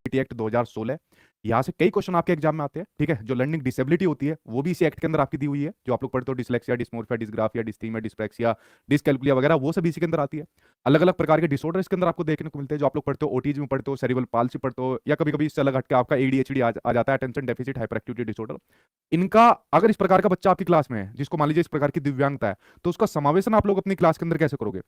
Disability act 2016। यहाँ से कई क्वेश्चन आपके एग्जाम में आते हैं, ठीक है। जो लर्निंग डिसेबिलिटी होती है वो भी इसी एक्ट के अंदर आपकी दी हुई है। जो आप लोग पढ़ते हो dyslexia, dysmorphia, dysgraphia, dysthymia, dyspraxia, dyscalculia वगैरह, वो सब इसी के अंदर आती है। अलग अलग प्रकार के डिसऑर्डर इसके अंदर आपको देखने को मिलते हैं। जो आप लोग पढ़ते हो ओटीज में पढ़ते हो, सेरिब्रल पाल्सी पढ़ते हो, या कभी कभी इससे अलग हटके आपका एडीएचडी आ जाता है, attention deficit hyper activity disorder. इनका अगर इस प्रकार का बच्चा आपकी क्लास में है जिसको मान लीजिए इस प्रकार की दिव्यांगता है, तो उसका समावेशन आप लोग अपनी क्लास के अंदर कैसे करोगे,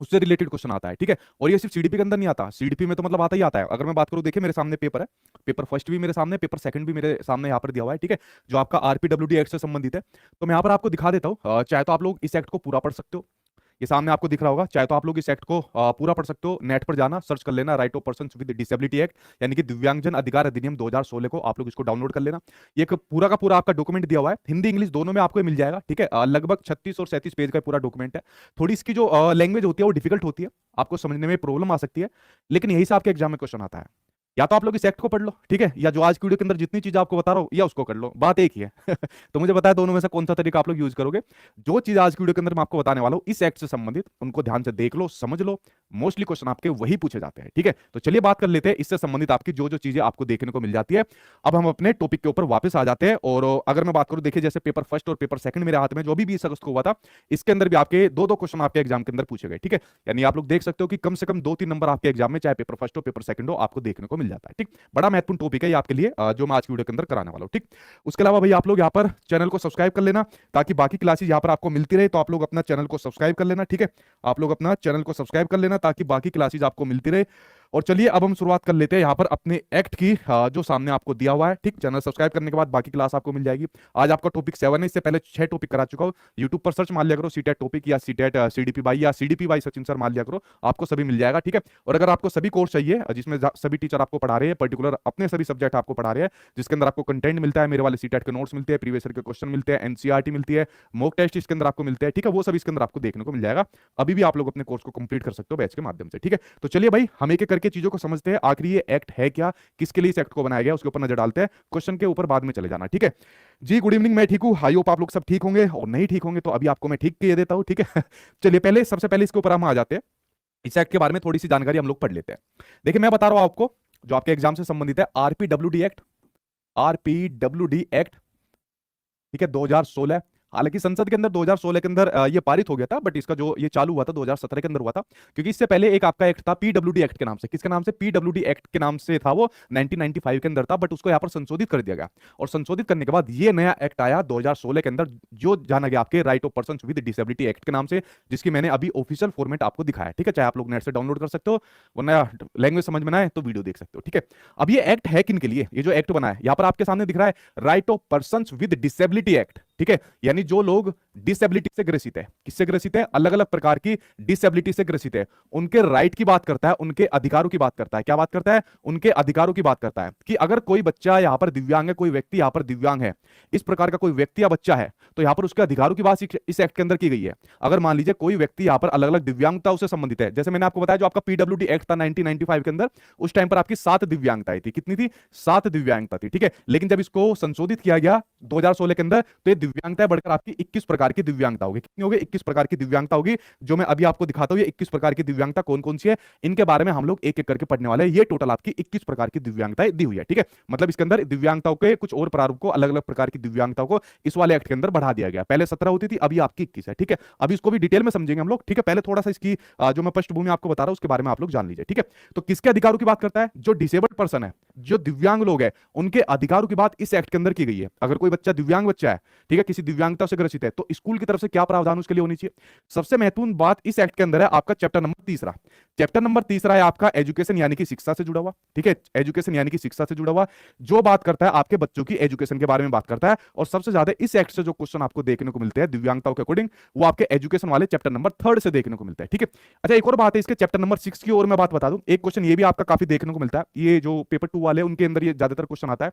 उससे रिलेटेड क्वेश्चन आता है, ठीक है। और ये सिर्फ सीडीपी के अंदर नहीं आता, सीडीपी में तो मतलब आता ही आता है। अगर मैं बात करूं, देखिए मेरे सामने पेपर है, पेपर फर्स्ट भी मेरे सामने, पेपर सेकंड भी मेरे सामने यहाँ पर दिया हुआ है, ठीक है, जो आपका आरपीडब्ल्यूडी एक्ट से संबंधित है। तो मैं यहाँ पर आपको दिखा देता हूँ, चाहे तो आप लोग इस एक्ट को पूरा पढ़ सकते हो, ये सामने आपको दिख रहा होगा, चाहे तो आप लोग इस एक्ट को पूरा पढ़ सकते हो। नेट पर जाना, सर्च कर लेना right of person with disability act, यानी कि दिव्यांगजन अधिकार अधिनियम 2016 को आप लोग इसको डाउनलोड कर लेना। ये एक पूरा का पूरा आपका डॉक्यूमेंट दिया हुआ है, हिंदी इंग्लिश दोनों में आपको ये मिल जाएगा, ठीक है। लगभग 36 और 37 पेज का पूरा डॉक्यूमेंट है। थोड़ी इसकी जो लैंग्वेज होती है वो डिफिकल्ट होती है, आपको समझने में प्रॉब्लम आ सकती है, लेकिन यही से आपके एग्जाम में क्वेश्चन आता है। या तो आप लोग इस एक्ट को पढ़ लो, ठीक है, या जो आज की वीडियो के अंदर जितनी चीज आपको बता रहा हूं या उसको कर लो, बात एक ही है। तो मुझे बताया दोनों में से कौन सा तरीका आप लोग यूज करोगे। जो चीज आज की वीडियो के अंदर मैं आपको बताने वाला हूं इस एक्ट से संबंधित, उनको ध्यान से देख लो, समझ लो। मोस्टली क्वेश्चन आपके वही पूछे जाते हैं, ठीक है। तो चलिए बात कर लेते हैं इससे संबंधित आपकी जो जो चीजें आपको देखने को मिल जाती है। अब हम अपने टॉपिक के ऊपर वापस आ जाते हैं। और अगर मैं बात करूं, देखिए जैसे पेपर फर्स्ट और पेपर सेकंड मेरे हाथ में जो अभी 20 अगस्त को हुआ था, इसके अंदर भी आपके दो दो क्वेश्चन आपके एग्जाम के अंदर पूछे गए, ठीक है। यानी आप लोग देख सकते हो कि कम से कम 2-3 नंबर आपके एग्जाम में, चाहे पेपर फर्स्ट हो पेपर सेकंड हो, आपको देखने को मिल जाता है, ठीक। बड़ा महत्वपूर्ण टॉपिक है ये आपके लिए, जो मैं आज की वीडियो के अंदर कराने वाला हूं, ठीक। उसके अलावा भाई आप लोग यहाँ पर चैनल को सब्सक्राइब कर लेना, ताकि बाकी क्लासेस यहाँ पर आपको मिलती रहे। तो आप लोग अपना चैनल को सब्सक्राइब कर लेना, ठीक है। आप लोग अपना चैनल को सब्सक्राइब कर लेना ताकि बाकी क्लासेस आपको मिलती रहे। और चलिए अब हम शुरुआत कर लेते हैं यहाँ पर अपने एक्ट की, जो सामने आपको दिया हुआ है, ठीक। चैनल सब्सक्राइब करने के बाद बाकी क्लास आपको मिल जाएगी। आज आपका टॉपिक 7 है, इससे पहले 6 टॉपिक करा चुका हूँ। यूट्यूब पर सर्च मार लिया करो सीटेट टॉपिक, या सीटेट सीडीपी बाई, या सीडीपी बाई सचिन सर मार लिया करो, आपको सभी मिल जाएगा, ठीक है। और अगर आपको सभी कोर्स चाहिए जिसमें सभी टीचर आपको पढ़ा रहे हैं, पर्टिकुलर अपने सभी सब्जेक्ट आपको पढ़ा रहे हैं, जिसके अंदर आपको कंटेंट मिलता है, मेरे वाले सीटेट के नोट्स मिलते हैं, प्रीवियस ईयर के क्वेश्चन मिलते हैं, एनसीईआरटी मिलती है, मॉक टेस्ट इसके अंदर आपको मिलते हैं, ठीक है, वो सब इसके अंदर आपको देखने को मिल जाएगा। अभी भी आप लोग अपने कोर्स को कंप्लीट कर सकते हो बैच के माध्यम से, ठीक है। तो चलिए भाई हम एक एक करके चीजों को समझते हैं। आखिर ये एक्ट है क्या, किसके लिए इस एक्ट को बनाया गया, उसके ऊपर नजर डालते हैं। क्वेश्चन के ऊपर बाद में चले जाना, ठीक है जी। गुड इवनिंग, मैं ठीक हूं, आई होप आप लोग सब ठीक होंगे, और नहीं ठीक होंगे तो अभी आपको मैं ठीक किए देता हूं, ठीक है। चलिए पहले सबसे पहले इसके ऊपर हम आ जाते हैं। इस एक्ट के बारे में थोड़ी सी जानकारी हम लोग पढ़ लेते हैं। देखिए मैं बता रहा हूं आपको, जो आपके एग्जाम से संबंधित है, आरपीडब्ल्यूडी एक्ट, आरपीडब्ल्यूडी एक्ट, ठीक है, 2016। हालांकि संसद के अंदर 2016 के अंदर ये पारित हो गया था, बट इसका जो ये चालू हुआ था 2017 के अंदर हुआ था, क्योंकि इससे पहले एक आपका एक्ट था पीडब्ल्यूडी एक्ट के नाम से। किसके नाम से? पीडब्ल्यूडी एक्ट के नाम से था वो, 1995 के अंदर था, बट उसको यहाँ पर संशोधित कर दिया गया। और संशोधित करने के बाद ये नया एक्ट आया 2016 के अंदर, जो जाना गया आपके right of person with disability act के नाम से, जिसकी मैंने अभी ऑफिशियल फॉर्मेट आपको दिखाया, ठीक है। चाहे आप लोग नेट से डाउनलोड कर सकते हो, वरना लैंग्वेज समझ में ना आए तो वीडियो देख सकते हो, ठीक है। अब ये एक्ट है किन के लिए? ये जो एक्ट बना है यहाँ पर आपके सामने दिख रहा है, right of person with disability act, ठीक है। यानी जो लोग डिसेबिलिटी से ग्रसित है, किससे ग्रसित है? अलग अलग प्रकार की डिसेबिलिटी से ग्रसित है, उनके राइट की बात करता है, उनके अधिकारों की बात करता है। क्या बात करता है? उनके अधिकारों की बात करता है, कि अगर कोई बच्चा यहां पर दिव्यांग है, कोई व्यक्ति यहां पर दिव्यांग है, इस प्रकार का कोई व्यक्ति या बच्चा है, तो यहां पर उसके अधिकारों की बात इस एक्ट के अंदर की गई है। अगर मान लीजिए कोई व्यक्ति यहां पर अलग अलग दिव्यांगताओं से संबंधित है, जैसे मैंने आपको बताया जो आपका पीडब्ल्यूडी एक्ट था 1995 के अंदर, उस टाइम पर आपकी 7 दिव्यांगताएं थी। कितनी थी? 7 दिव्यांगता थी, ठीक है। लेकिन जब इसको संशोधित किया गया 2016 के अंदर, तो ये दिव्यांगताएं बढ़कर आपकी 21 प्रकार की दिव्यांगता होगी। कितनी होगी? 21 प्रकार की दिव्यांगता होगी, जो मैं अभी आपको दिखाता हूं। ये 21 प्रकार की दिव्यांगता कौन कौन सी है, इनके बारे में हम लोग एक एक करके पढ़ने वाले हैं। ये टोटल आपकी 21 प्रकार की दिव्यांगताएं दी हुई है, ठीक है। मतलब इसके अंदर दिव्यांगताओं के कुछ और प्रारूप को, अलग अलग प्रकार की दिव्यांगताओं को इस वाले एक्ट के अंदर बढ़ा दिया गया। पहले 17 होती थी, अभी आपकी 21 है, ठीक है। अभी इसको भी डिटेल में समझेंगे हम लोग, ठीक है। पहले थोड़ा सा इसकी जो मैं पृष्ठभूमि आपको बता रहा हूं उसके बारे में आप लोग जान लीजिए, ठीक है। तो किसके अधिकारों की बात करता है? जो डिसेबल्ड पर्सन है, जो दिव्यांग लोग हैं, उनके अधिकारों की बात इस एक्ट के अंदर की गई है। अगर कोई बच्चा दिव्यांग बच्चा है, ठीक है, किसी दिव्यांगता से ग्रसित है, तो स्कूल की तरफ से क्या प्रावधान उसके लिए होनी चाहिए? सबसे महत्वपूर्ण बात इस एक्ट के अंदर है आपका चैप्टर नंबर 3। चैप्टर नंबर 3 है आपका एजुकेशन यानी कि शिक्षा से जुड़ा हुआ, ठीक है। एजुकेशन यानी कि शिक्षा से जुड़ा हुआ, जो बात करता है आपके बच्चों की एजुकेशन के बारे में बात करता है। और सबसे ज्यादा इस एक्ट से जो क्वेश्चन आपको देखने को मिलते हैं दिव्यांगताओं के अकॉर्डिंग, वो आपके एजुकेशन वाले चैप्टर नंबर 3 से देखने को मिलता है, ठीक है। अच्छा, एक और बात है इसके चैप्टर नंबर 6 की और मैं बात बता दूं। एक क्वेश्चन ये भी आपका काफी देखने को मिलता है, ये जो पेपर 2 वाले उनके अंदर ये ज्यादातर क्वेश्चन आता है।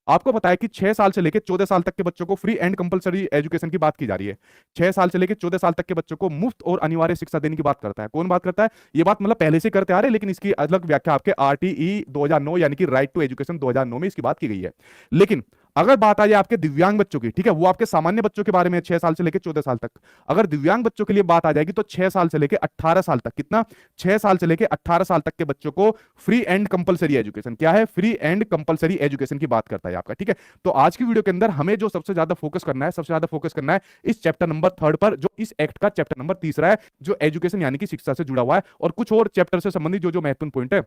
आपको पता है कि 6 साल से लेकर 14 साल तक के बच्चों को फ्री एंड कंपलसरी एजुकेशन की बात की जा रही है। 6 साल से लेकर 14 साल तक के बच्चों को मुफ्त और अनिवार्य शिक्षा देने की बात करता है। कौन बात करता है? ये बात मतलब पहले से करते आ रहे, लेकिन इसकी अलग व्याख्या आपके आरटीई 2009 यानी कि राइट टू एजुकेशन 2009 में इसकी बात की गई है। लेकिन अगर बात आ जाए आपके दिव्यांग बच्चों की, ठीक है, वो आपके सामान्य बच्चों के बारे में 6 साल से लेकर 14 साल तक। अगर दिव्यांग बच्चों के लिए बात आ जाएगी तो 6 साल से लेकर 18 साल तक, कितना, 6 साल से लेकर 18 साल तक के बच्चों को फ्री एंड कंपलसरी एजुकेशन, क्या है, फ्री एंड कंपलसरी एजुकेशन की बात करता है आपका, ठीक है। तो आज की वीडियो के अंदर हमें जो सबसे ज्यादा फोकस करना है, सबसे ज्यादा फोकस करना है इस चैप्टर नंबर 3 पर, जो इस एक्ट का चैप्टर नंबर 3 है, जो एजुकेशन यानी कि शिक्षा से जुड़ा हुआ है, और कुछ और चैप्टर से संबंधित जो जो महत्वपूर्ण पॉइंट है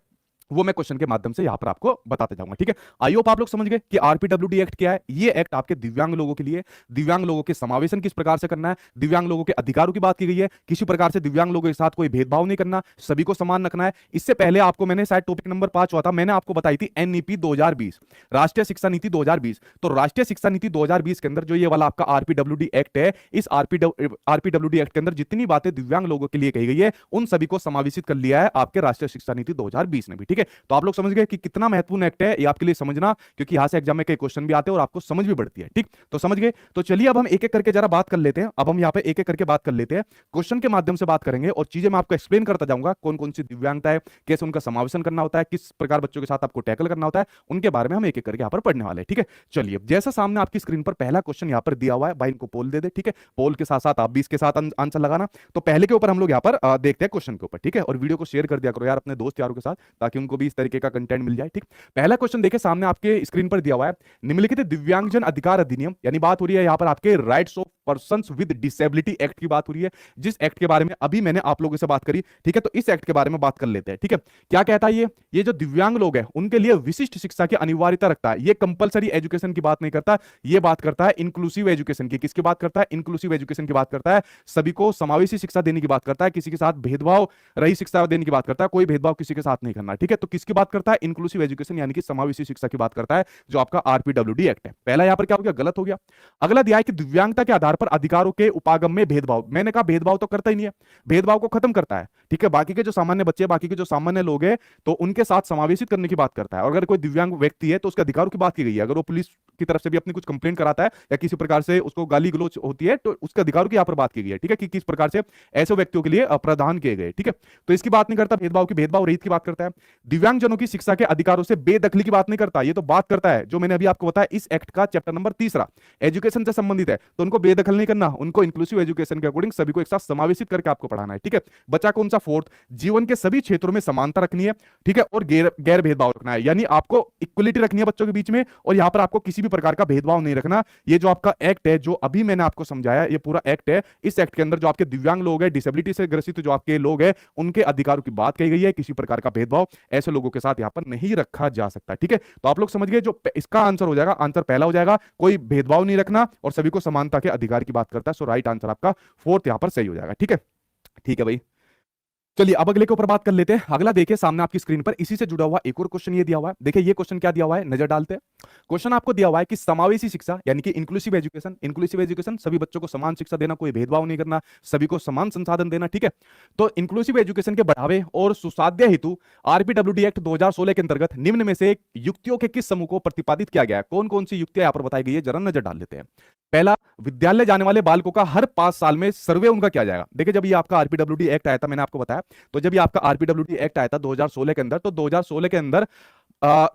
वो मैं क्वेश्चन के माध्यम से यहां पर आपको बताते जाऊंगा, ठीक है। आई होप आप लोग समझ गए कि आरपीडब्ल्यूडी एक्ट क्या है। ये एक्ट आपके दिव्यांग लोगों के लिए, दिव्यांग लोगों के समावेशन किस प्रकार से करना है, दिव्यांग लोगों के अधिकारों की बात की गई है, किसी प्रकार से दिव्यांग लोगों के साथ कोई भेदभाव नहीं करना, सभी को समान रखना है। इससे पहले आपको मैंने शायद टॉपिक नंबर 5 हुआ था, मैंने आपको बताई थी एनईपी 2020, राष्ट्रीय शिक्षा नीति 2020। तो राष्ट्रीय शिक्षा नीति 2020 के अंदर जो ये वाला आपका आरपीडब्ल्यूडी एक्ट है, इस आरपीडब्ल्यूडी एक्ट के अंदर जितनी बातें दिव्यांग लोगों के लिए कही गई है उन सभी को समावेशित कर लिया है आपके राष्ट्रीय शिक्षा नीति 2020 ने भी, ठीक है। तो आप लोग समझ गए कि कितना महत्वपूर्ण एक्ट है ये आपके लिए समझना, क्योंकि यहां से एग्जाम में कई क्वेश्चन भी आते हैं और आपको समझ भी बढ़ती है, ठीक। तो समझ गए। तो चलिए अब हम एक एक करके जरा बात कर लेते हैं। अब हम यहां पे एक एक करके बात कर लेते हैं, क्वेश्चन के माध्यम से बात करेंगे और चीजें मैं आपको एक्सप्लेन करता जाऊंगा, कौन कौन सी दिव्यांगता है, कैसे उनका समावेशन करना होता है, किस प्रकार बच्चों के साथ आपको टैकल करना होता है, उनके बारे में हम एक एक करके यहां पर पढ़ने वाले हैं, ठीक है। चलिए, जैसा सामने आपकी स्क्रीन पर पहला क्वेश्चन यहां पर दिया हुआ है, भाई इनको पोल दे दे, ठीक है। पोल के साथ साथ आप भी इसके साथ आंसर लगाना। तो पहले के ऊपर हम लोग यहां पर देखते हैं क्वेश्चन के ऊपर, ठीक है। और वीडियो को शेयर कर दिया करो यार अपने दोस्त यारों के साथ, ताकि उनको भी इस तरीके का कंटेंट मिल जाए, ठीक। पहला क्वेश्चन देखिए सामने आपके स्क्रीन पर दिया हुआ है, निम्नलिखित दिव्यांगजन अधिकार अधिनियम, यानी बात हो रही है यहां पर आपके rights of persons with disability act की बात हो रही है, जिस एक्ट के बारे में अभी मैंने आप लोगों से बात करी, ठीक है। तो इस एक्ट के बारे में बात कर लेते हैं, ठीक है। क्या कहता है ये जो दिव्यांग लोग हैं उनके लिए विशिष्ट शिक्षा की अनिवार्यता रखता है। ये कंपलसरी एजुकेशन की बात नहीं करता, ये बात करता है इंक्लूसिव एजुकेशन की। किसकी बात करता है? इंक्लूसिव एजुकेशन की बात करता है, सभी को समावेशी शिक्षा देने की बात करता है, किसी के साथ भेदभाव रही शिक्षा देने की बात करता है, कोई भेदभाव किसी के साथ नहीं करना, ठीक है। तो किसकी बात करता है? इंक्लूसिव एजुकेशन यानी कि समावेशी शिक्षा की बात करता है, जो आपका आरपीडब्ल्यूडी एक्ट है। पहला यहां पर क्या हो गया? गलत हो गया। अगला दिया है कि दिव्यांगता के आधार पर अधिकारों के उपागम में भेदभाव। मैंने कहा भेदभाव तो करता ही नहीं है, भेदभाव को खत्म करता है, ठीक है। बाकी के जो सामान्य बच्चे, बाकी के जो सामान्य लोग हैं, तो उनके साथ समावेशित करने की बात करता है। और अगर कोई दिव्यांग व्यक्ति है तो उसके अधिकारों की बात की गई है। अगर वो पुलिस की तरफ से भी अपनी कुछ कंप्लेंट कराता है या किसी प्रकार से उसको गाली गलौज होती है, तो उसके अधिकारों की यहां पर बात की गई है, ठीक है, कि किस प्रकार से ऐसे व्यक्तियों के लिए प्रावधान किए गए, ठीक है। तो इसकी बात नहीं करता भेदभाव की, भेदभाव रहित की बात करता है। दिव्यांगजनों की शिक्षा के अधिकारों से बेदखली की बात नहीं करता, ये तो बात करता है जो मैंने अभी आपको बताया, इस एक्ट का चैप्टर नंबर 3 एजुकेशन से संबंधित है, तो उनको बेदखल नहीं करना, उनको इंक्लूसिव एजुकेशन के अकॉर्डिंग सभी को एक साथ समावेशित करके आपको पढ़ाना है, ठीक है। बचा कौन सा? 4th, जीवन के सभी क्षेत्रों में समानता रखनी है, ठीक है, और गैर भेदभाव रखना है, यानी आपको इक्वलिटी रखनी है बच्चों के बीच में, और यहां पर आपको किसी भी प्रकार का भेदभाव नहीं रखना। ये जो आपका एक्ट है, जो अभी मैंने आपको समझाया, ये पूरा एक्ट है, इस एक्ट के अंदर जो आपके दिव्यांग लोग हैं, डिसेबिलिटी से ग्रसित जो आपके लोग हैं, उनके अधिकारों की बात कही गई है। किसी प्रकार का भेदभाव ऐसे लोगों के साथ यहां पर नहीं रखा जा सकता, ठीक है। तो आप लोग समझ गए, जो इसका आंसर हो जाएगा, आंसर पहला हो जाएगा, कोई भेदभाव नहीं रखना और सभी को समानता के अधिकार की बात करता है। सो राइट आंसर आपका 4th यहां पर सही हो जाएगा, ठीक है। ठीक है भाई, चलिए अब अगले के ऊपर बात कर लेते हैं। अगला देखिए सामने आपकी स्क्रीन पर इसी से जुड़ा हुआ एक और क्वेश्चन ये दिया हुआ है। देखिए ये क्वेश्चन क्या दिया हुआ है, नजर डालते हैं। क्वेश्चन आपको दिया हुआ है कि समावेशी शिक्षा यानी कि इंक्लूसिव एजुकेशन, इंक्लूसिव एजुकेशन सभी बच्चों को समान शिक्षा देना, कोई भेदभाव नहीं करना, सभी को समान संसाधन देना, ठीक है। तो इंक्लूसिव एजुकेशन के बढ़ावे और सुसाध्य हेतु आरपीडब्ल्यूडी एक्ट 2016 के अंतर्गत निम्न में से युक्तियों के किस समूह को प्रतिपादित किया गया है? कौन कौन सी युक्तियां यहां पर बताई गई है, जरा नजर डाल लेते हैं। पहला, विद्यालय जाने वाले बालकों का हर 5 साल में सर्वे उनका किया जाएगा। देखिए जब ये आपका आरपीडब्ल्यूडी एक्ट आया था, मैंने आपको बताया, तो जब ये आपका आरपीडब्ल्यूडी एक्ट आया था 2016 के अंदर, तो 2016 के अंदर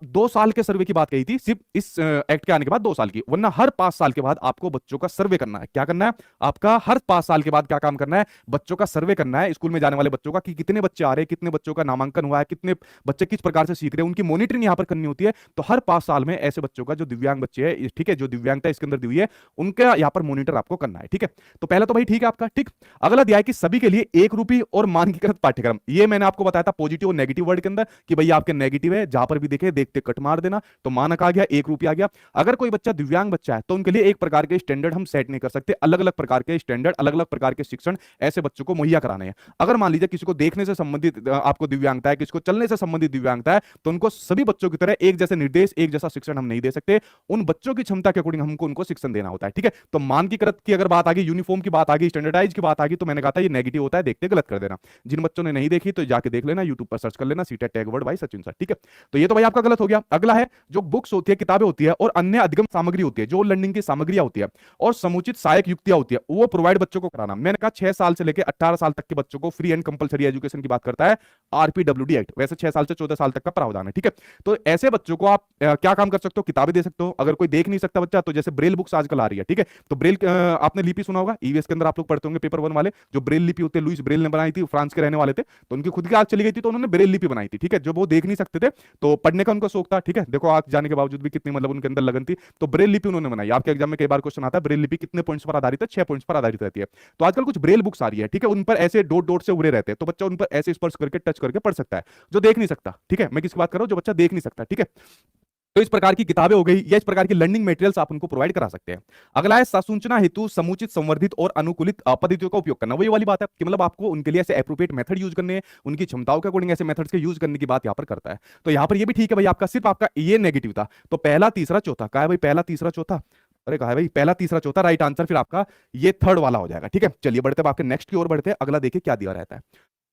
2 साल के सर्वे की बात कही थी, सिर्फ इस एक्ट के आने के बाद 2 साल की, वरना हर 5 साल के बाद आपको बच्चों का सर्वे करना है। क्या करना है आपका? हर 5 साल के बाद क्या काम करना है? बच्चों का सर्वे करना है, स्कूल में जाने वाले बच्चों का, कि कितने बच्चे आ रहे हैं, कितने बच्चों का नामांकन हुआ है, कितने बच्चे किस प्रकार से सीख रहे हैं, उनकी मॉनिटरिंग यहां पर करनी होती है। तो हर 5 साल में ऐसे बच्चों का, जो दिव्यांग बच्चे हैं, ठीक है, जो दिव्यांगता इसके अंदर दी हुई है, उनका यहां पर मॉनिटर आपको करना है, ठीक है। तो पहला तो भाई ठीक है आपका, ठीक। अगला दिया है कि सभी के लिए एक रूपी और मानकीकृत पाठ्यक्रम। ये मैंने आपको बताया था पॉजिटिव और नेगेटिव वर्ड के अंदर, कि भाई आपके नेगेटिव है, जहां पर भी देखे देखते कट मार देना, तो मानक आ गया, 1 रुपया आ गया। अगर कोई बच्चा दिव्यांग बच्चा है तो उनके लिए एक प्रकार के स्टैंडर्ड हम सेट नहीं कर सकते, अलग अलग प्रकार के स्टैंडर्ड, अलग अलग प्रकार के शिक्षण ऐसे बच्चों को मुहैया कराने हैं। अगर मान लीजिए किसी को देखने से संबंधित आपको दिव्यांगता है, किसी को चलने से संबंधित दिव्यांगता है, तो उनको सभी बच्चों की तरह एक जैसे निर्देश, एक जैसा शिक्षण हम नहीं दे सकते, उन बच्चों की क्षमता के अकॉर्डिंग हमको उनको शिक्षण देना होता है, ठीक है। तो मानकीकृत की अगर बात आ गई, यूनिफॉर्म की बात आ गई, स्टैंडर्डाइज की बात आ गई, तो मैंने कहा था ये नेगेटिव होता है, देखते गलत कर देना। जिन बच्चों ने नहीं देखी तो जाके देख लेना, यूट्यूब पर सर्च कर लेना, सीटेट टैग वर्ड भाई सचिन सर, ठीक है। तो ये तो भाई आपका गलत हो गया। अगला है जो बुक्स होती है, किताबें होती है और अन्य अधिगम सामग्री होती है, जो लर्निंग की सामग्रियां होती है और समुचित सहायक युक्तियां होती है, वो प्रोवाइड बच्चों को कराना। मैंने कहा 6 साल से लेकर 18 साल तक के बच्चों को फ्री एंड कंपलसरी एजुकेशन की बात करता है आरपीडब्ल्यूडी एक्ट। वैसे 6 साल से 14 साल तक का प्रावधान है, ठीक है। तो ऐसे बच्चों को आप क्या काम कर सकते हो, किताबें दे सकते हो। अगर कोई देख नहीं सकता बच्चा, तो जैसे ब्रेल बुक्स आजकल आ रही है, ठीक है। तो ब्रेल आपने लिपि सुना होगा, ईवीएस के अंदर आप लोग पढ़ते होंगे पेपर 1 वाले, जो ब्रेल लिपि होते हैं, लुइस ब्रेल ने बनाई थी, फ्रांस के रहने वाले थे, तो उनकी खुद की आग चली गई थी, तो उन्होंने ब्रेल लिपि बनाई थी, ठीक है। जो वो देख नहीं सकते थे, तो पढ़ने का उनका शौक था, ठीक है। देखो आग जाने के बावजूद भी कितनी मतलब उनके अंदर लगन थी, तो ब्रेल लिपि उन्होंने बनाई। आपके एग्जाम में कई बार क्वेश्चन आता है ब्रेल लिपि कितने पॉइंट्स पर आधारित है, 6 पॉइंट्स पर आधारित रहती है। तो आजकल कुछ ब्रेल बुक्स आ रही है, ठीक है, उन पर ऐसे डॉट डॉट से उड़े रहते हैं, तो बच्चा उन पर ऐसे स्पर्श करके टच करके पढ़ सकता है, जो देख नहीं सकता, ठीक है। मैं किसकी बात कर रहा हूं, जो बच्चा देख नहीं सकता, ठीक है। तो इस प्रकार की किताबें हो गई या इस प्रकार की लर्निंग मटेरियल्स आप उनको प्रोवाइड करा सकते हैं। अगला है संसूचना हेतु समुचित, संवर्धित और अनुकूलित पद्धतियों का उपयोग करना। वही वाली बात है कि मतलब आपको उनके लिए ऐसे एप्रोप्रिएट मेथड यूज करने हैं, उनकी क्षमताओं के अकॉर्डिंग ऐसे मेथड्स के यूज करने की बात यहां पर करता है। तो यहां पर ये भी ठीक है भाई, आपका सिर्फ आपका ये नेगेटिव था। तो पहला तीसरा चौथा, कहा है भाई पहला तीसरा चौथा, अरे कहा है भाई पहला तीसरा चौथा, राइट आंसर फिर आपका ये थर्ड वाला हो जाएगा, ठीक है। चलिए बढ़ते हैं आपके नेक्स्ट की ओर बढ़ते हैं। अगला देखिए क्या दिया रहता है,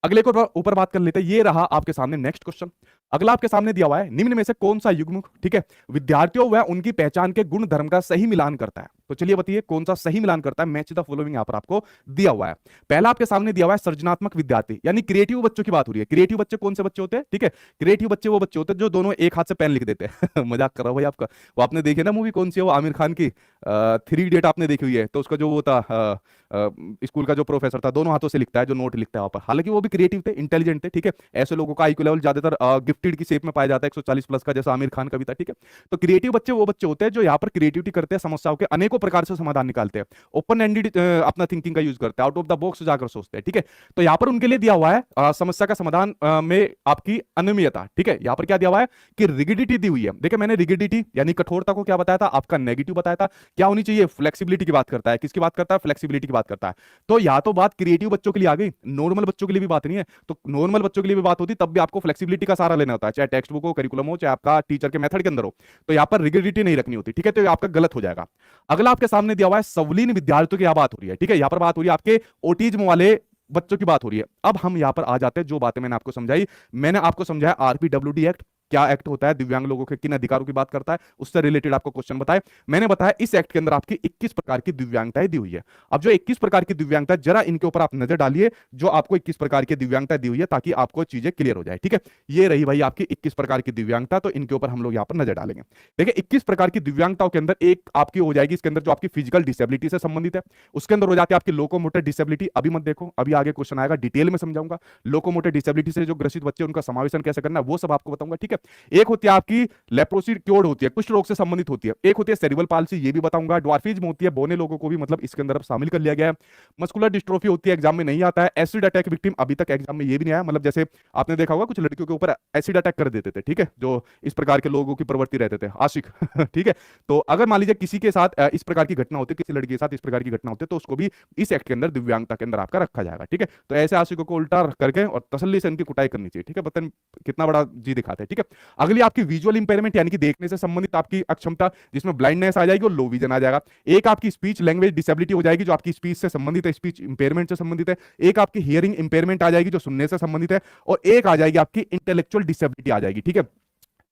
अगले को ऊपर बात कर लेते हैं। ये रहा आपके सामने नेक्स्ट क्वेश्चन। अगला आपके सामने दिया हुआ है, निम्न में से कौन सा युग्मक, ठीक है, विद्यार्थियों व उनकी पहचान के गुण धर्म का सही मिलान करता है। तो चलिए बताइए कौन सा सही मिलान करता है। मैच द फॉलोइंग यहां पर आपको दिया हुआ है। पहला आपके सामने दिया हुआ है सृजनात्मक विद्यार्थी, यानी क्रिएटिव बच्चों की बात हो रही है। क्रिएटिव बच्चे कौन से बच्चे होते हैं, ठीक है। क्रिएटिव बच्चे वो बच्चे होते हैं जो दोनों एक हाथ से पेन लिख देते हैं मजाक कर रहा हूं भाई आपका। वो आपने देखी ना मूवी, कौन सी है वो, आमिर खान की 3 इडियट आपने देखी हुई है। तो उसका जो वो था स्कूल का जो प्रोफेसर था, दोनों हाथों से लिखता है, जो नोट लिखता है वहां पर। हालांकि वो भी क्रिएटिव थे, इंटेलिजेंट थे, ठीक है। ऐसे लोगों का आईक्यू लेवल ज्यादातर गिफ्टेड की शेप में पाया जाता है, 140 प्लस का, जैसा आमिर खान का भी था, ठीक है। तो क्रिएटिव बच्चे वो बच्चे होते हैं जो यहाँ पर क्रिएटिविटी करते हैं, समस्याओं के अनेकों प्रकार से समाधान निकालते हैं, ओपन एंडेड अपना थिंकिंग का यूज करते हैं, आउट ऑफ द बॉक्स जाकर सोचते हैं, ठीक है। तो यहाँ पर उनके लिए दिया हुआ है समस्या का समाधान में आपकी अनियमितता, ठीक है। यहाँ पर क्या दिया हुआ है कि रिगिडिटी दी हुई है। देखिए मैंने रिगिडिटी यानी कठोरता को क्या बताया था, आपका नेगेटिव बताया था। क्या होनी चाहिए, फ्लेक्सिबिलिटी की बात करता है। किसकी बात करता है, फ्लेक्सिबिलिटी की बात करता है। तो या तो बात क्रिएटिव बच्चों के लिए आ गई, नॉर्मल बच्चों के लिए भी बात नहीं है। तो नॉर्मल बच्चों के लिए भी बात होती तब भी आपको फ्लेक्सिबिलिटी का सहारा लेना होता है, चाहे टेक्स्ट बुक हो, करिकुलम हो, चाहे आपका टीचर के मेथड के अंदर हो। तो यहाँ पर रिगिडिटी नहीं रखनी होती, ठीक है। तो आपका गलत हो जाएगा। अगला आपके सामने दिया हुआ है सवलीन विद्यार्थियों की बात हो रही है, ठीक है। यहाँ पर बात हो रही है आपके ऑटिज्म वाले बच्चों की बात हो रही है। अब हम यहां पर आ जाते हैं, जो बातें मैंने आपको समझाई, मैंने आपको समझाया आरपीडब्ल्यूडी एक्ट क्या एक्ट होता है, दिव्यांग लोगों के किन अधिकारों की बात करता है, उससे रिलेटेड आपको क्वेश्चन बताए। मैंने बताया इस एक्ट के अंदर आपकी 21 प्रकार की दिव्यांगताएं दी हुई है। अब जो 21 प्रकार की दिव्यांगता, जरा इनके ऊपर आप नजर डालिए, जो आपको 21 प्रकार की दिव्यांगता दी हुई है, ताकि आपको चीजें क्लियर हो जाए, ठीक है। ये रही भाई आपकी 21 प्रकार की दिव्यांगता, तो इनके ऊपर हम लोग यहां पर नजर डालेंगे। देखिए 21 प्रकार की दिव्यांगताओं के अंदर एक आपकी हो जाएगी, इसके अंदर जो आपकी फिजिकल डिसेबिलिटी से संबंधित है, उसके अंदर हो जाती है आपकी लोकोमोटर डिसेबिलिटी। अभी मत देखो, अभी आगे क्वेश्चन आएगा, डिटेल में समझाऊंगा। लोकोमोटर डिसेबिलिटी से जो ग्रसित बच्चे, उनका समावेशन कैसे करना है, वो सब आपको बताऊंगा, ठीक है। एक होती है आपकी लेप्रोसी क्योर्ड होती है, कुष्ठ रोग से संबंधित होती है। एक होती है सेरिब्रल पाल्सी, ये भी बताऊंगा। ड्वार्फिज्म होती है, बोने लोगों को भी मतलब इसके अंदर शामिल कर लिया गया है। मस्कुलर डिस्ट्रोफी होती है, एग्जाम में नहीं आता है। एसिड अटैक विक्टिम, अभी तक एग्जाम में ये भी नहीं आया। मतलब जैसे आपने देखा होगा कुछ लड़कियों के ऊपर एसिड अटैक कर देते थे, ठीक है, जो इस प्रकार के लोगों की प्रवृत्ति रहते थे, आशिक ठीक है। तो अगर मान लीजिए किसी के साथ इस प्रकार की घटना होती है, किसी लड़की के साथ इस प्रकार की घटना होती है, तो उसको भी इस एक्ट के अंदर दिव्यांगता के अंदर आपका रखा जाएगा, ठीक है। तो ऐसे आशिकों को उल्टा करके और तसल्ली से इनकी कुटाई करनी चाहिए, ठीक है। पता कितना बड़ा जी दिखाते हैं, ठीक है। अगली आपकी विजुअल इंपेयरमेंट, यानी कि देखने से संबंधित आपकी अक्षमता, जिसमें ब्लाइंडनेस आ जाएगी और लो विजन आ जाएगा। एक आपकी स्पीच लैंग्वेज डिसेबिलिटी हो जाएगी, जो आपकी स्पीच से संबंधित है, स्पीच इंपेयरमेंट से संबंधित है। एक आपकी हियरिंग इंपेयरमेंट आ जाएगी, जो सुनने से संबंधित है। और एक आ जाएगी आपकी इंटेलेक्चुअल डिसेबिलिटी आ जाएगी, ठीक है।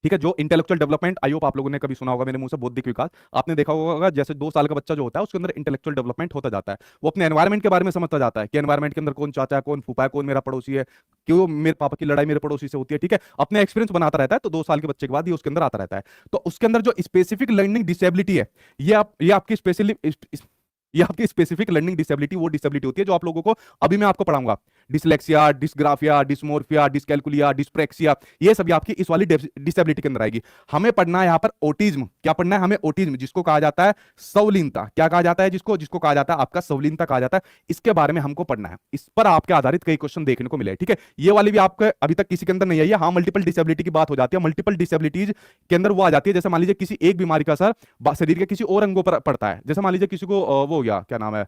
ठीक है, जो इंटेलेक्चुअल डेवलपमेंट, आई होप आप लोगों ने कभी सुना होगा मेरे मुंह से, बौद्धिक विकास। आपने देखा होगा जैसे 2 साल का बच्चा जो होता है, उसके अंदर इंटेलेक्चुअल डेवलपमेंट होता जाता है। वो अपने एनवायरमेंट के बारे में समझता जाता है कि एनवायरमेंट के अंदर कौन चाचा है, कौन फूफा है, कौन मेरा पड़ोसी है, क्यों मेरे पापा की लड़ाई मेरे पड़ोसी से होती है, ठीक है। अपने एक्सपीरियंस बनाता रहता है। तो 2 साल के बच्चे के बाद ये उसके अंदर आता रहता है। तो उसके अंदर जो स्पेसिफिक लर्निंग डिसेबिलिटी है, ये आपकी स्पेसिफिक लर्निंग डिसेबिलिटी वो डिसेबिलिटी होती है जो आप लोगों को अभी मैं आपको पढ़ाऊंगा। Dyslexia, dysgraphia, dysmorphia, dyscalculia, dyspraxia, ये सभी आपकी इस वाली डिसेबिलिटी के अंदर आएगी। हमें पढ़ना है यहाँ पर ऑटिज्म। क्या पढ़ना है हमें? ऑटिज्म, जिसको कहा जाता है सवलीनता। क्या कहा जाता है जिसको कहा जाता है आपका सवलीनता कहा जाता है। इसके बारे में हमको पढ़ना है। इस पर आपके आधारित कई क्वेश्चन देखने को मिले, ठीक है। ये वाली भी आपके अभी तक किसी के अंदर नहीं आई है। हाँ, मल्टीपल डिसेबिलिटी की बात हो जाती है। मल्टीपल डिसेबिलिटीज के अंदर वो आ जाती है, जैसे मान लीजिए किसी एक बीमारी का असर शरीर के किसी और अंगों पर पड़ता है। जैसे मान लीजिए किसी को वो हो गया, क्या नाम है,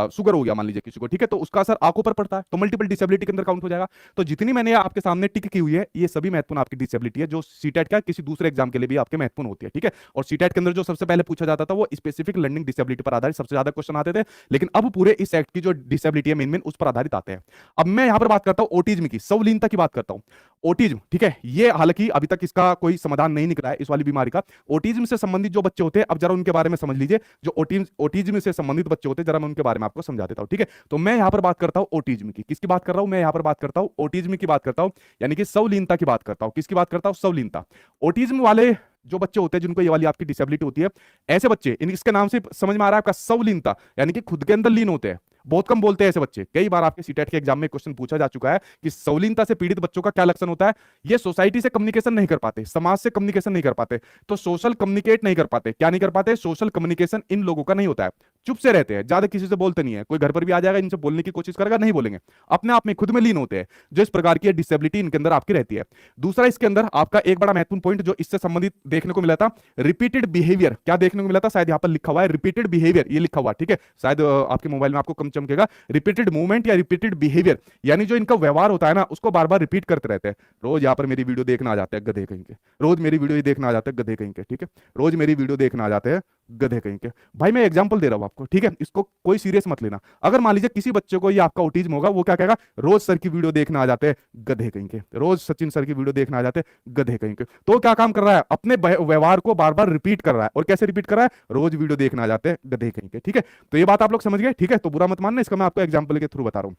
शुगर हो गया मान लीजिए किसी को, ठीक है, तो उसका असर आंखों पर पड़ता है, तो मल्टीपल डिसेबिलिटी के अंदर काउंट हो जाएगा। तो जितनी मैंने आपके सामने टिक की हुई है, ये सभी महत्वपूर्ण आपकी डिसेबिलिटी है, जो सीटेट का किसी दूसरे एग्जाम के लिए भी आपके महत्वपूर्ण होती है, ठीक है। और सीटेट के अंदर जो सबसे पहले पूछा जाता था वो स्पेसिफिक लर्निंग डिसेबिलिटी पर आधारित सबसे ज्यादा क्वेश्चन आते थे। लेकिन अब पूरे इस एक्ट की जो डिसेबिलिटी है मेन उस पर आधारित आते हैं। अब मैं यहां पर बात करता हूं ऑटिज्म की, सवलीनता की बात करता हूं। ओटिज्म, ठीक है, ये हालांकि अभी तक इसका कोई समाधान नहीं निकला है इस वाली बीमारी का। ओटिज्म से संबंधित जो बच्चे होते हैं, अब जरा उनके बारे में समझ लीजिए। जो ओटिज्म से संबंधित बच्चे होते हैं, जरा मैं उनके बारे में आपको समझा देता हूं, ठीक है। तो मैं यहां पर बात करता हूं ओटिज्म की। किसकी बात कर रहा हूं मैं यहां पर? बात करता हूं ओटिज्म की, बात करता हूं यानी कि संवलीनता की बात करता हूं। किसकी बात करता हूं? संवलीनता। ओटिज्म वाले जो बच्चे होते हैं, जिनको ये वाली आपकी डिसेबिलिटी होती है, ऐसे बच्चे, इसके नाम से समझ में आ रहा है आपका, संवलीनता, यानी कि खुद के अंदर लीन होते हैं। बहुत कम बोलते हैं ऐसे बच्चे। कई बार आपके सीटेट के एग्जाम में क्वेश्चन पूछा जा चुका है कि संवलीनता से पीड़ित बच्चों का क्या लक्षण होता है? ये सोसाइटी से कम्युनिकेशन नहीं कर पाते, समाज से कम्युनिकेशन नहीं कर पाते, तो सोशल कम्युनिकेट नहीं कर पाते। क्या नहीं कर पाते? सोशल कम्युनिकेशन इन लोगों का नहीं होता है, चुप से रहते हैं, ज्यादा किसी से बोलते नहीं है। कोई घर पर भी आ जाएगा, इनसे बोलने की कोशिश करेगा, नहीं बोलेंगे, अपने आप में खुद में लीन होते हैं। जो इस प्रकार की डिसेबिलिटी इनके अंदर आपकी रहती है। दूसरा, इसके अंदर आपका एक बड़ा महत्वपूर्ण पॉइंट जो इससे संबंधित देखने को मिला था, रिपीटेड बिहेवियर। क्या देखने को मिला था? शायद यहां पर लिखा हुआ है रिपीटेड बिहेवियर, ये लिखा हुआ, ठीक है, शायद आपके मोबाइल में आपको कम चमकेगा। रिपीटेड मूवमेंट या रिपीटेड बिहेवियर, यानी जो इनका व्यवहार होता है ना, उसको बार बार रिपीट करते रहते हैं। रोज यहाँ पर मेरी वीडियो देखना आ जाते हैं गधे कहीं के, रोज मेरी वीडियो देखना आ जाते हैं गधे कहीं के, ठीक है, रोज मेरी वीडियो देखना आ जाते हैं गधे कहीं के। भाई मैं एग्जांपल दे रहा हूं आपको, ठीक है, इसको कोई सीरियस मत लेना। अगर मान लीजिए किसी बच्चे को ये आपका ऑटिज्म होगा, वो क्या कहेगा? रोज सर की वीडियो देखना आ जाते हैं गधे कहीं के, रोज सचिन सर की वीडियो देखना आ जाते हैं गधे कहीं के। तो क्या काम कर रहा है? अपने व्यवहार को बार बार रिपीट कर रहा है। और कैसे रिपीट कर रहा है? रोज वीडियो देखना आ जाते हैं गधे कहीं के, ठीक है। तो ये बात आप लोग समझ गए, ठीक है। तो बुरा मत मानना, इसका मैं आपको एग्जाम्पल के थ्रू बता रहा हूं।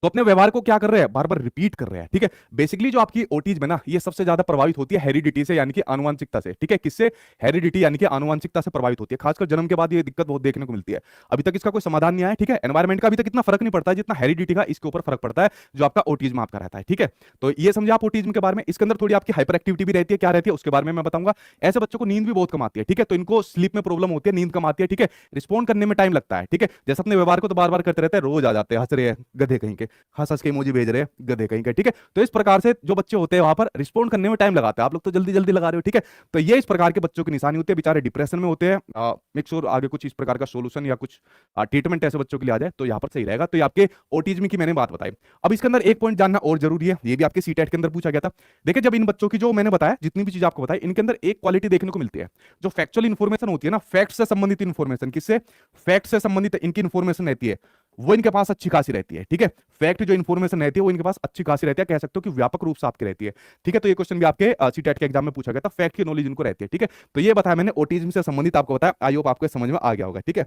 तो अपने व्यवहार को क्या कर रहे हैं? बार बार रिपीट कर रहे हैं, ठीक है। बेसिकली जो आपकी ओटिज्म है ना, ये सबसे ज्यादा प्रभावित होती है हेरिडिटी से, यानी कि आनुवंशिकता से, ठीक है। किससे? हेरिडिटी यानी कि आनुवंशिकता से प्रभावित होती है। खासकर जन्म के बाद ये दिक्कत बहुत देखने को मिलती है। अभी तक इसका कोई समाधान नहीं आया, ठीक है। एनवायरमेंट का अभी तक इतना फर्क नहीं पड़ता है जितना हेरिडिटी का इसके ऊपर फर्क पड़ता है, जो आपका ओटिज्म आपका रहता है, ठीक है। तो ये समझे आप ओटिज्म के बारे में। इसके अंदर थोड़ी आपकी हाइपर एक्टिविटी भी रहती है। क्या रहती है उसके बारे में मैं बताऊंगा। ऐसे बच्चों को नींद भी बहुत कम आती है, ठीक है। तो इनको स्लीप में प्रॉब्लम होती है, नींद कम आती है, ठीक है। रिस्पॉन्ड करने में टाइम लगता है, ठीक है। जैसे अपने व्यवहार को तो बार बार करते रहते हैं, रोज आ जाते हैं, हंस रहे हैं गधे कहीं के, हंस हंस के इमोजी भेज रहे हैं गधे कहीं के, ठीक है। तो इस प्रकार से जो बच्चे होते हैं वहां पर रिस्पॉन्ड करने में टाइम लगाते हैं। आप लोग तो जल्दी जल्दी लगा रहे हो, ठीक है। तो ये इस प्रकार के बच्चों की निशानी होती है, बेचारे डिप्रेशन में होते हैं। मेक श्योर आगे कुछ इस प्रकार का सोल्यूशन या कुछ ट्रीटमेंट ऐसे बच्चों के लिए आ जाए तो यहाँ पर सही रहेगा। तो ये आपके ओटिज्म की मैंने बात बताई। अब इसके अंदर एक पॉइंट जानना और जरूरी है, ये भी आपके सीटेट के अंदर पूछा गया था। देखिए, जब इन बच्चों की जो मैंने बताया, जितनी भी चीज आपको बताई, इनके अंदर एक क्वालिटी देखने को मिलती है, जो फैक्चुअल इन्फॉर्मेशन होती है ना, फैक्ट से संबंधित इन्फॉर्मेशन, किससे? फैक्ट से संबंधित इनकी इन्फॉर्मेशन रहती है, वो इनके पास अच्छी खासी रहती है, ठीक है। फैक्ट जो इन्फॉर्मेशन रहती है वो इनके पास अच्छी खासी रहती है, कह सकते हो कि व्यापक रूप से आपकी रहती है, ठीक है। तो ये क्वेश्चन भी आपके सीटेट के एग्जाम में पूछा गया था, फैक्ट की नॉलेज इनको रहती है, ठीक है। तो ये बताया मैंने ओटिज्म से संबंधित आपको बताया, आई होप आपको समझ में आ गया होगा, ठीक है।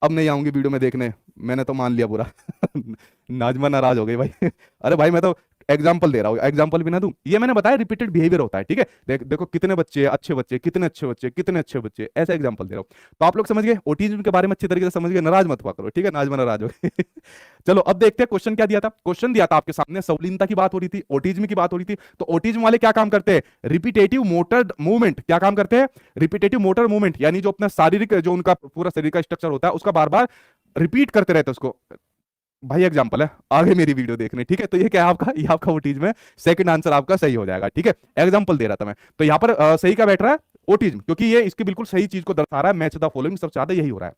अब नहीं आऊंगी वीडियो में देखने, मैंने तो मान लिया बुरा नाजमा नाराज हो गई भाई अरे भाई मैं तो एग्जाम्पल दे रहा हूँ, एग्जाम्पल भी ना दूं। ये मैंने बताया रिपीटेड बिहेवियर होता है, ठीक है। देखो कितने बच्चे अच्छे बच्चे, कितने अच्छे बच्चे, कितने अच्छे बच्चे, ऐसा एग्जाम्पल दे रहा हूँ। तो आप लोग समझ गए ओटिज्म के बारे में अच्छी तरीके से समझ गए, नाराज मत हुआ करो, ठीक है, नाजमा नाराज हो गए चलो अब देखते हैं क्वेश्चन क्या दिया था। क्वेश्चन दिया था आपके सामने, संवलीनता की बात हो रही थी, ओटिज्म की बात हो रही थी। तो ओटिज्म वाले क्या काम करते हैं? Repetitive motor movement. क्या काम करते हैं? रिपीटेटिव मोटर मूवमेंट, यानी जो अपना शारीरिक, जो उनका पूरा शरीर का स्ट्रक्चर होता है, उसका बार बार रिपीट करते रहते हैं उसको। भाई एग्जांपल है, आगे मेरी वीडियो देखने, ठीक है। तो ये क्या है आपका? ये आपका ओटिज्म है। सेकंड आंसर आपका सही हो जाएगा, ठीक है। एग्जांपल दे रहा था मैं, तो यहां पर सही क्या बैठ रहा है? ओटिज्म, क्योंकि ये इसकी बिल्कुल सही चीज को दर्शा रहा है। मैच द फॉलोइंग, सबसे ज्यादा यही हो रहा है।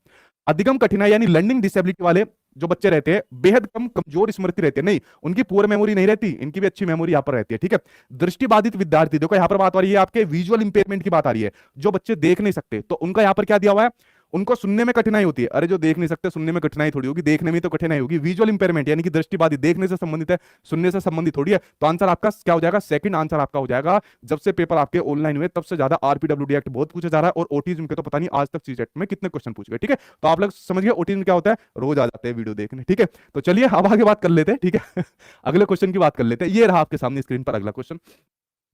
अधिगम कठिनाई यानी लर्निंग डिसेबिलिटी वाले जो बच्चे रहते हैं, बेहद कम कमजोर स्मृति रहती है, नहीं उनकी पूरी मेमोरी नहीं रहती, इनकी भी अच्छी मेमोरी यहां पर रहती है, ठीक है। दृष्टिबाधित विद्यार्थी, देखो यहां पर बात आ रही है आपके विजुअल इंपेयरमेंट की बात आ रही है, जो बच्चे देख नहीं सकते, तो उनका यहां पर क्या दिया हुआ है? उनको सुनने में कठिनाई होती है। अरे जो देख नहीं सकते सुनने में कठिनाई थोड़ी होगी, देखने में तो कठिनाई होगी। विजुअल इंपेयरमेंट यानी कि दृष्टिबाधित, देखने से संबंधित है, सुनने से संबंधित थोड़ी है। तो आंसर आपका क्या हो जाएगा? सेकंड आंसर आपका हो जाएगा। जब से पेपर आपके ऑनलाइन हुए तब से ज्यादा आरपीडब्ल्यूडी एक्ट बहुत पूछा जा रहा है, और ओटिज्म के तो पता नहीं आज तक सीटेट में कितने क्वेश्चन पूछ गए, ठीक है। तो आप लोग समझ गए ओटिज्म क्या होता है, रोज आ जाते हैं वीडियो देखने, ठीक है। तो चलिए अब आगे बात कर लेते हैं, ठीक है अगले क्वेश्चन की बात कर लेते हैं। ये रहा आपके सामने स्क्रीन पर अगला क्वेश्चन।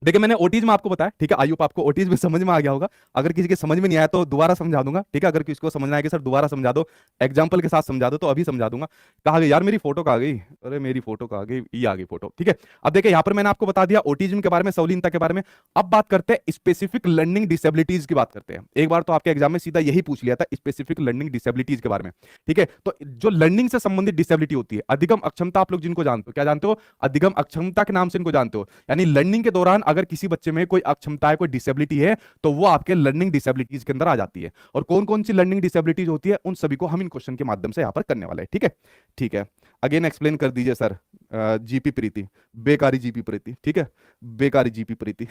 देखिए मैंने ओटिज्म आपको बताया, ठीक है। आई होप आपको ओटिज्म समझ में आ गया होगा। अगर किसी के समझ में नहीं आया तो दोबारा समझा दूंगा, ठीक है। अगर किसी को समझना है कि सर दोबारा समझा दो, एग्जांपल के साथ समझा दो, तो अभी समझा दूंगा। कहा गई यार मेरी फोटो कहाँ गई? अरे मेरी फोटो कहाँ गई? ये आ गई फोटो, ठीक है। अब देखिए यहाँ पर मैंने आपको बता दिया ओटिज्म के बारे में, संवलीनता के बारे में। अब बात करते हैं स्पेसिफिक लर्निंग डिसेबिलिटीज की बात करते हैं। एक बार तो आपके एग्जाम में सीधा यही पूछ लिया था, स्पेसिफिक लर्निंग डिसेबिलिटीज के बारे में, ठीक है। तो जो लर्निंग से संबंधित डिसेबिलिटी होती है, अधिगम अक्षमता, आप लोग जिनको जानते हो, क्या जानते हो? अधिगम अक्षमता के नाम से इनको जानते हो। यानी लर्निंग के दौरान अगर किसी बच्चे में कोई अक्षमता है, कोई डिसेबिलिटी है, तो वो आपके लर्निंग डिसेबिलिटीज के अंदर आ जाती है। और कौन कौन सी लर्निंग डिसेबिलिटीज होती है, उन सभी को हम इन क्वेश्चन के माध्यम से यहां पर करने वाले हैं, ठीक है। ठीक है, अगेन एक्सप्लेन कर दीजिए सर, जीपी प्रीति, बेकारी जीपी प्रीति, ठीक है, बेकारी जीपी प्रीति।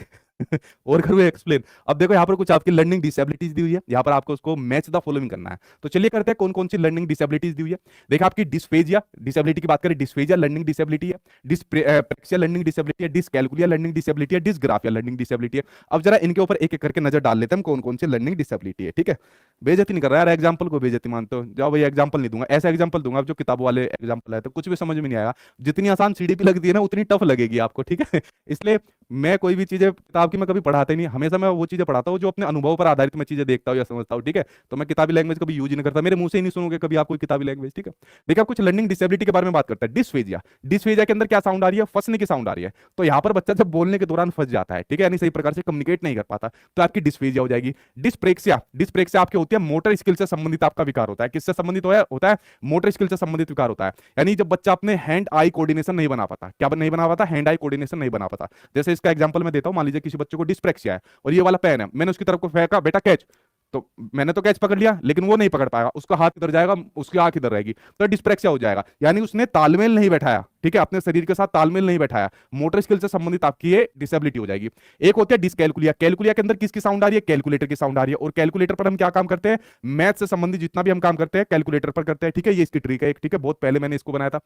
और करूँ एक्सप्लेन? अब देखो यहाँ पर कुछ आपकी लर्निंग डिसेबिलिटीज दी हुई है, यहाँ पर आपको उसको मैच द फॉलोइंग करना है। तो चलिए करते हैं कौन कौन सी लर्निंग डिसेबिलिटीज दी हुई है। देखा आपकी डिस्फेजिया डिसेबिलिटी की बात करें, डिस्फेजिया लर्निंग डिसेबिलिटी है, डिस्प्रेक्सिया लर्निंग डिसेबिलिटी है, डिसकैल्कुलिया लर्निंग डिसेबिलिटी है, डिसग्राफिया लर्निंग डिसेबिलिटी है। अब जरा इनके ऊपर एक एक करके नजर डाल लेते हैं कौन कौन सी लर्निंग डिसेबिलिटी है, ठीक है। बेइज्जती नहीं कर रहा यार, एग्जाम्पल को बेइज्जती मानते हो, जाओ भाई एग्जाम्पल नहीं दूंगा, ऐसा एग्जाम्पल दूंगा जो किताबों वाले एग्जाम्पल है तो कुछ भी समझ में नहीं आएगा। जितनी आसान सीडीपी लगती है ना उतनी टफ लगेगी आपको, ठीक है। इसलिए मैं कोई भी चीजें किताब की मैं कभी पढ़ाता ही नहीं, हमेशा मैं वो चीजें पढ़ाता हूँ जो अपने अनुभव पर आधारित मैं चीजें देखता हूँ या समझता हूँ, ठीक है। तो मैं किताबी लैंग्वेज कभी यूज नहीं करता, मेरे मुंह से ही नहीं सुनोगे कभी आप कोई किताबी लैंग्वेज, ठीक है। देखिए आप कुछ लर्निंग डिसेबिलिटी के बारे में बात करते हैं। डिस्फेजिया, डिस्फेजिया के अंदर क्या साउंड आ रही है? फंसने की साउंड आ रही है। तो यहाँ पर बच्चा जब बोलने के दौरान फंस जाता है, ठीक है, यानी सही प्रकार से कम्युनिकेट नहीं कर पाता, तो आपकी डिस्फेजिया हो जाएगी। डिस्प्रेक्सिया, डिस्प्रेक्सिया आपकी होती है मोटर स्किल से संबंधित आपका विकार होता है। किससे संबंधित होता है? मोटर स्किल से संबंधित विकार होता है। यानी जब बच्चा अपने हैंड आई कोऑर्डिनेशन नहीं बना पाता, क्या नहीं बना पाता? हैंड आई कोऑर्डिनेशन नहीं बना पाता। जैसे इसका एग्जांपल मैं देता हूं, मान लीजिए किसी बच्चे को डिस्प्रेक्सिया है और ये वाला पेन है, मैंने उसकी तरफ को फेंका, बेटा कैच, तो मैंने तो कैच पकड़ लिया लेकिन वो नहीं पकड़ पाएगा, उसका हाथ इधर जाएगा, उसकी आंख इधर रहेगी, तो डिस्प्रेक्सिया हो जाएगा। यानी उसने तालमेल नहीं बैठाया, ठीक है, अपने शरीर के साथ तालमेल नहीं बैठाया, मोटर स्किल से संबंधित आपकी ये डिसेबिलिटी हो जाएगी। एक होती है डिसकैल्कुलिया, कैलकुलिया के अंदर किसकी साउंड आ रही है? कैलकुलेटर की साउंड आ रही है। और कैलकुलेटर पर हम क्या काम करते हैं? मैथ से संबंधित जितना भी हम काम करते हैं कैलकुलेटर पर करते हैं, ठीक है। ये इसकी ट्रिक है एक, ठीक है, बहुत पहले मैंने इसको बनाया था।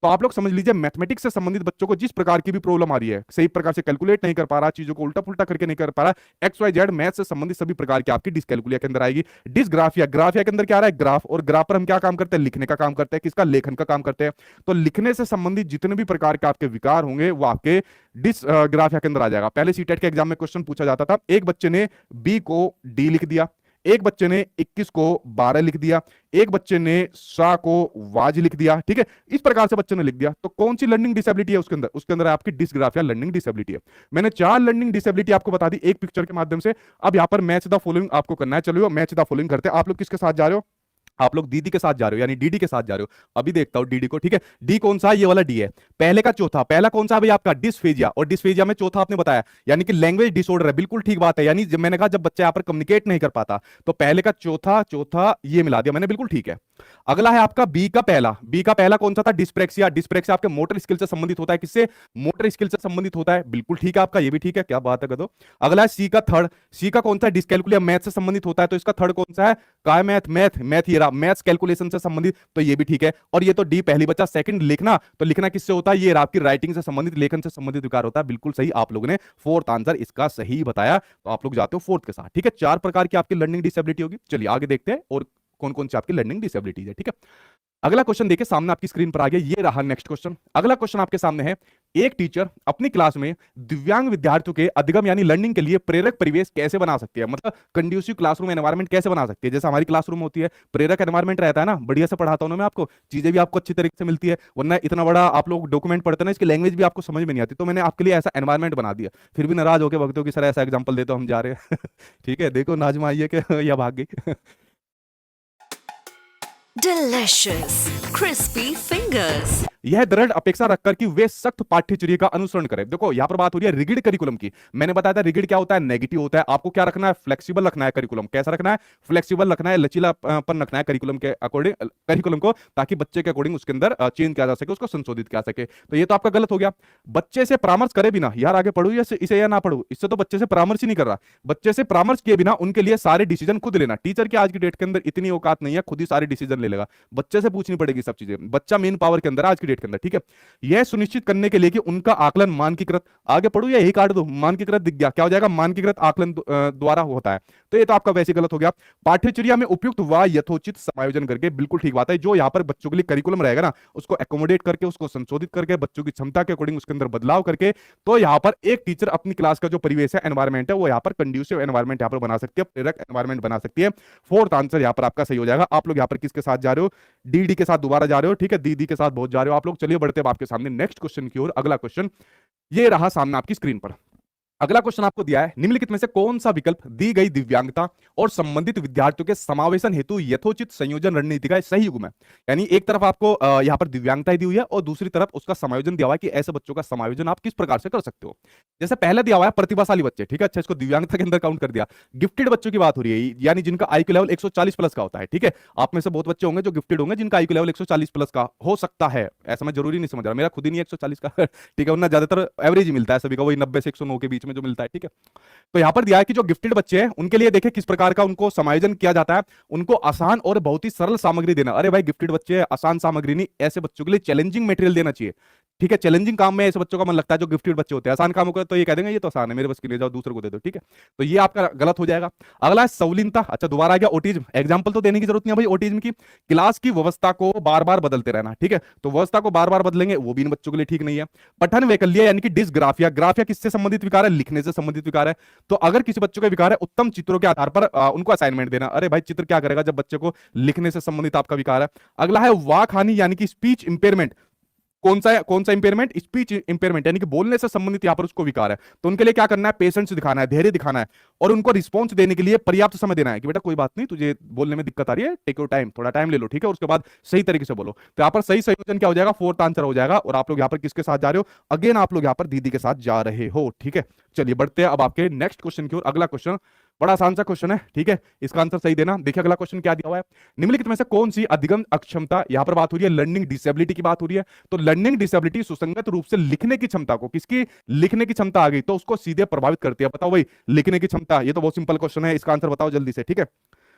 तो आप लोग समझ लीजिए मैथमेटिक्स से संबंधित बच्चों को जिस प्रकार की भी प्रॉब्लम आ रही है, सही प्रकार से कैलकुलेट नहीं कर पा रहा, चीजों को उल्टा पुल्टा करके नहीं कर पा रहा, एक्स वाई जेड मैथ से संबंधित सभी प्रकार की आपकी डिसकैल्कुलिया के अंदर आएगी। डिसग्राफिया, ग्राफिया के अंदर क्या आ रहा है? ग्राफ, और ग्राफ पर हम क्या काम करते हैं? लिखने का काम करते हैं। किसका? लेखन का काम करते हैं। तो लिखने से संबंधित जितने भी प्रकार के आपके विकार होंगे वो आपके डिसग्राफिया के अंदर आ जाएगा। पहले सीटेट के एग्जाम में क्वेश्चन पूछा जाता था, एक बच्चे ने बी को डी लिख दिया, एक बच्चे ने 21 को 12 लिख दिया, एक बच्चे ने सा को वाज लिख दिया, ठीक है। इस प्रकार से बच्चे ने लिख दिया, तो कौन सी लर्निंग डिसेबिलिटी है उसके अंदर? उसके अंदर आपकी डिसग्राफिया लर्निंग डिसेबिलिटी है। मैंने 4 लर्निंग डिसेबिलिटी आपको बता दी एक पिक्चर के माध्यम से। अब यहां पर मैच द फॉलोइंग आपको करना है। चलो मैच द फॉलोइंग करते हैं। आप लोग किसके साथ जा रहे हो? आप लोग दीदी के साथ जा रहे हो, यानी डीडी के साथ जा रहे हो। अभी देखता हूं डीडी को, ठीक है। डी कौन सा? ये वाला डी है। पहले का चौथा, पहला कौन सा भाई आपका? डिस्फेजिया, और डिस्फेजिया में चौथा आपने बताया यानी कि लैंग्वेज डिसऑर्डर है। बिल्कुल ठीक बात है, यानी जब मैंने कहा जब बच्चा यहां पर कम्युनिकेट नहीं कर पाता, तो पहले का चौथा, चौथा ये मिला दिया मैंने, बिल्कुल ठीक है। अगला है आपका बी का पहला, बी का पहला कौन सा था? डिस्प्रेक्सिया, डिस्प्रेक्सिया आपके मोटर स्किल से संबंधित होता है। किससे? मोटर स्किल से संबंधित होता है, बिल्कुल ठीक है आपका, ये भी ठीक है, क्या बात है गदो। अगला है सी का थर्ड, सी का कौन सा? डिसकैल्कुलिया, मैथ से संबंधित होता है, तो इसका थर्ड कौन सा है? काय मैथ, मैथ, मैथ ये रहा, मैथ्स कैलकुलेशन से संबंधित, तो ये भी ठीक है। और ये तो डी पहली बच्चा, सेकंड लिखना, तो लिखना किससे होता है? ये आपकी राइटिंग से संबंधित, लेखन से संबंधित विकार होता है, बिल्कुल सही, आप लोगों ने फोर्थ आंसर इसका सही बताया। तो आप लोग जाते हो फोर्थ के साथ, ठीक है। 4 प्रकार की आपकी लर्निंग डिसेबिलिटी होगी। चलिए आगे देखते हैं और कौन कौन सी आपकी लर्निंग डिसेबिलिटीज है, ठीक है। अगला क्वेश्चन देखिए सामने आपकी स्क्रीन पर आ गया, ये रहा नेक्स्ट क्वेश्चन। अगला क्वेश्चन आपके सामने है, एक टीचर अपनी क्लास में दिव्यांग विद्यार्थियों के अधिगम यानी लर्निंग के लिए प्रेरक परिवेश कैसे बना सकती है? मतलब कंड्यूसिव क्लासरूम एनवायरनमेंट कैसे बना सकती है? जैसे हमारी क्लासरूम होती है, प्रेरक एनवायरनमेंट रहता है ना, बढ़िया से पढ़ाता हूं ना मैं आपको, चीजें भी आपको अच्छी तरीके से मिलती है, वरना इतना बड़ा आप लोग डॉक्यूमेंट पढ़ते हैं ना, इसकी लैंग्वेज भी आपको समझ में नहीं आती। तो मैंने आपके लिए ऐसा एनवायरमेंट बना दिया, फिर भी नाराज होकर भगतों की सर ऐसा एग्जाम्पल देते हो, हम जा रहे हैं। ठीक है, देखो नाजमा आई है कि या भाग गई। Delicious, crispy fingers. यह दृढ़ अपेक्षा रखकर कि वे सख्त पाठ्यचर्या का अनुसरण करें। देखो यहां पर बात हो रही है रिगिड करिकुलम की। मैंने बताया था रिगिड क्या होता है? नेगेटिव होता है। आपको क्या रखना है? फ्लेक्सिबल रखना है करिकुलम। कैसा रखना है? फ्लेक्सिबल रखना है, लचीलापन रखना है करिकुलम के अकॉर्डिंग, करिकुलम को, ताकि बच्चे के अकॉर्डिंग उसके अंदर चेंज किया जा सके, उसको संशोधित किया सके। तो ये तो आपका गलत हो गया। बच्चे से परामर्श करे बिना, यार आगे पढ़ू या इसे या ना पढ़ू, इससे तो बच्चे से परामर्श ही नहीं कर रहा। बच्चे से परामर्श किए बिना उनके लिए सारे डिसीजन खुद लेना। टीचर की आज की डेट के अंदर इतनी औकात नहीं है, खुद ही सारे डिसीजन ले लेगा, बच्चे से पूछनी पड़ेगी सब चीजें। बच्चा मेन पावर के अंदर आज की डेट के अंदर, ठीक है। यह सुनिश्चित करने के लिए कि उनका आकलन मानकीकृत, आगे पढ़ू या यही काट दो, मानकीकृत दिख गया, क्या हो जाएगा? मानकीकृत आकलन द्वारा होता है। तो ये तो आपका वैसे गलत हो गया। पाठ्यचर्या में उपयुक्त व यथोचित समायोजन करके, बिल्कुल ठीक बात है। जो यहां पर बच्चों के लिए करिकुलम रहेगा ना, उसको एकोमोडेट करके, उसको संशोधित करके, बच्चों की क्षमता के अकॉर्डिंग उसके अंदर बदलाव करके, तो यहां पर एक टीचर अपनी क्लास का जो परिवेश है, एनवायरमेंट है, वो यहां पर कंड्यूसिव एनवायरमेंट यहां पर बना सकती है, प्रेरक एनवायरमेंट बना सकती है। फोर्थ आंसर यहां पर आपका सही हो जाएगा। आप लोग यहां पर किसके साथ जा रहे हो? डीडी के साथ दोबारा जा रहे हो, ठीक है, दीदी के साथ बहुत जा रहे हो आप लोग। चलिए बढ़ते हैं आपके सामने नेक्स्ट क्वेश्चन की ओर। अगला क्वेश्चन ये रहा सामने आपकी स्क्रीन पर। अगला क्वेश्चन आपको दिया है, निम्नलिखित में से कौन सा विकल्प दी गई दिव्यांगता और संबंधित विद्यार्थियों के समावेशन हेतु यथोचित संयोजन रणनीति का सही युग्म है। यानी एक तरफ आपको यहाँ पर दिव्यांगता दी हुई है और दूसरी तरफ उसका समायोजन दिया हुआ है कि ऐसे बच्चों का समायोजन आप किस प्रकार से कर सकते हो। जैसे पहले दिया हुआ है प्रतिभाशाली बच्चे, ठीक है, अच्छा इसको दिव्यांगता के अंदर काउंट कर दिया। गिफ्टेड बच्चों की बात हो रही है, यानी जिनका आईक्यू लेवल 140 प्लस का होता है, ठीक है। आप में से बहुत बच्चे होंगे जो गिफ्टेड होंगे जिनका आईक्यू लेवल 140 प्लस का हो सकता है, ऐसा मैं जरूरी नहीं समझ रहा, मेरा खुद ही नहीं 140 का ठीक है, उतना ज्यादातर एवरेज ही मिलता है सभी का, वही 90 से 109 के बीच में जो मिलता है, ठीक है। तो यहां पर दिया है कि जो गिफ्टेड बच्चे हैं उनके लिए देखें किस प्रकार का उनको समायोजन किया जाता है। उनको आसान और बहुत ही सरल सामग्री देना। अरे भाई गिफ्टेड बच्चे आसान सामग्री नहीं, ऐसे बच्चों के लिए चैलेंजिंग मटेरियल देना चाहिए, ठीक है। चैलेंजिंग काम में ऐसे बच्चों का मन लगता है जो गिफ्टेड बच्चे होते हैं, आसान कामों को तो ये कह देंगे ये तो आसान है मेरे बस के लिए, जाओ दूसरे को दे दो, ठीक है। तो ये आपका गलत हो जाएगा। अगला है सौलीनता। अच्छा दोबारा आ गया ओटिज्म, एग्जांपल तो देने की जरूरत नहीं है भाई ओटिज्म की। क्लास की व्यवस्था को बार बार बदलते रहना, ठीक है, तो व्यवस्था को बार बार बदलेंगे वो भी इन बच्चों के लिए ठीक नहीं है। पठन वैकल्य यानी कि डिसग्राफिया, ग्राफिया किससे संबंधित विकार है, लिखने से संबंधित विकार है। तो अगर किसी बच्चों का विकार है उत्तम चित्रों के आधार पर उनको असाइनमेंट देना। अरे भाई चित्र क्या करेगा जब बच्चे को लिखने से संबंधित आपका विकार है। अगला है वाक हानि यानी कि स्पीच इंपेयरमेंट। कौन सा इंपेयरमेंट, स्पीच इंपेयरमेंट, यानी कि बोलने से संबंधित यहां पर उसको विकार है। तो उनके लिए क्या करना है, पेशेंस दिखाना है, धैर्य दिखाना है और उनको रिस्पॉन्स देने के लिए पर्याप्त समय देना है कि बेटा कोई बात नहीं, तुझे बोलने में दिक्कत आ रही है, टेक योर टाइम, थोड़ा टाइम ले लो, ठीक है, उसके बाद सही तरीके से बोलो। तो यहां पर सही संयोजन क्या हो जाएगा, फोर्थ आंसर हो जाएगा। और आप लोग यहां पर किसके साथ जा रहे हो, अगेन आप लोग यहां पर दीदी के साथ जा रहे हो, ठीक है। चलिए बढ़ते हैं अब आपके नेक्स्ट क्वेश्चन की ओर। अगला क्वेश्चन बड़ा आसान सा क्वेश्चन है, ठीक है, इसका आंसर सही देना। देखिए अगला क्वेश्चन क्या दिया हुआ है, निम्नलिखित में से कौन सी अधिगम अक्षमता, यहां पर बात हो रही है लर्निंग डिसेबिलिटी की बात हो रही है। तो लर्निंग डिसेबिलिटी सुसंगत रूप से लिखने की क्षमता को, किसकी लिखने की क्षमता आ गई तो उसको सीधे प्रभावित करती है। बताओ भाई लिखने की क्षमता, ये तो बहुत सिंपल क्वेश्चन है, इसका आंसर बताओ जल्दी से, ठीक है।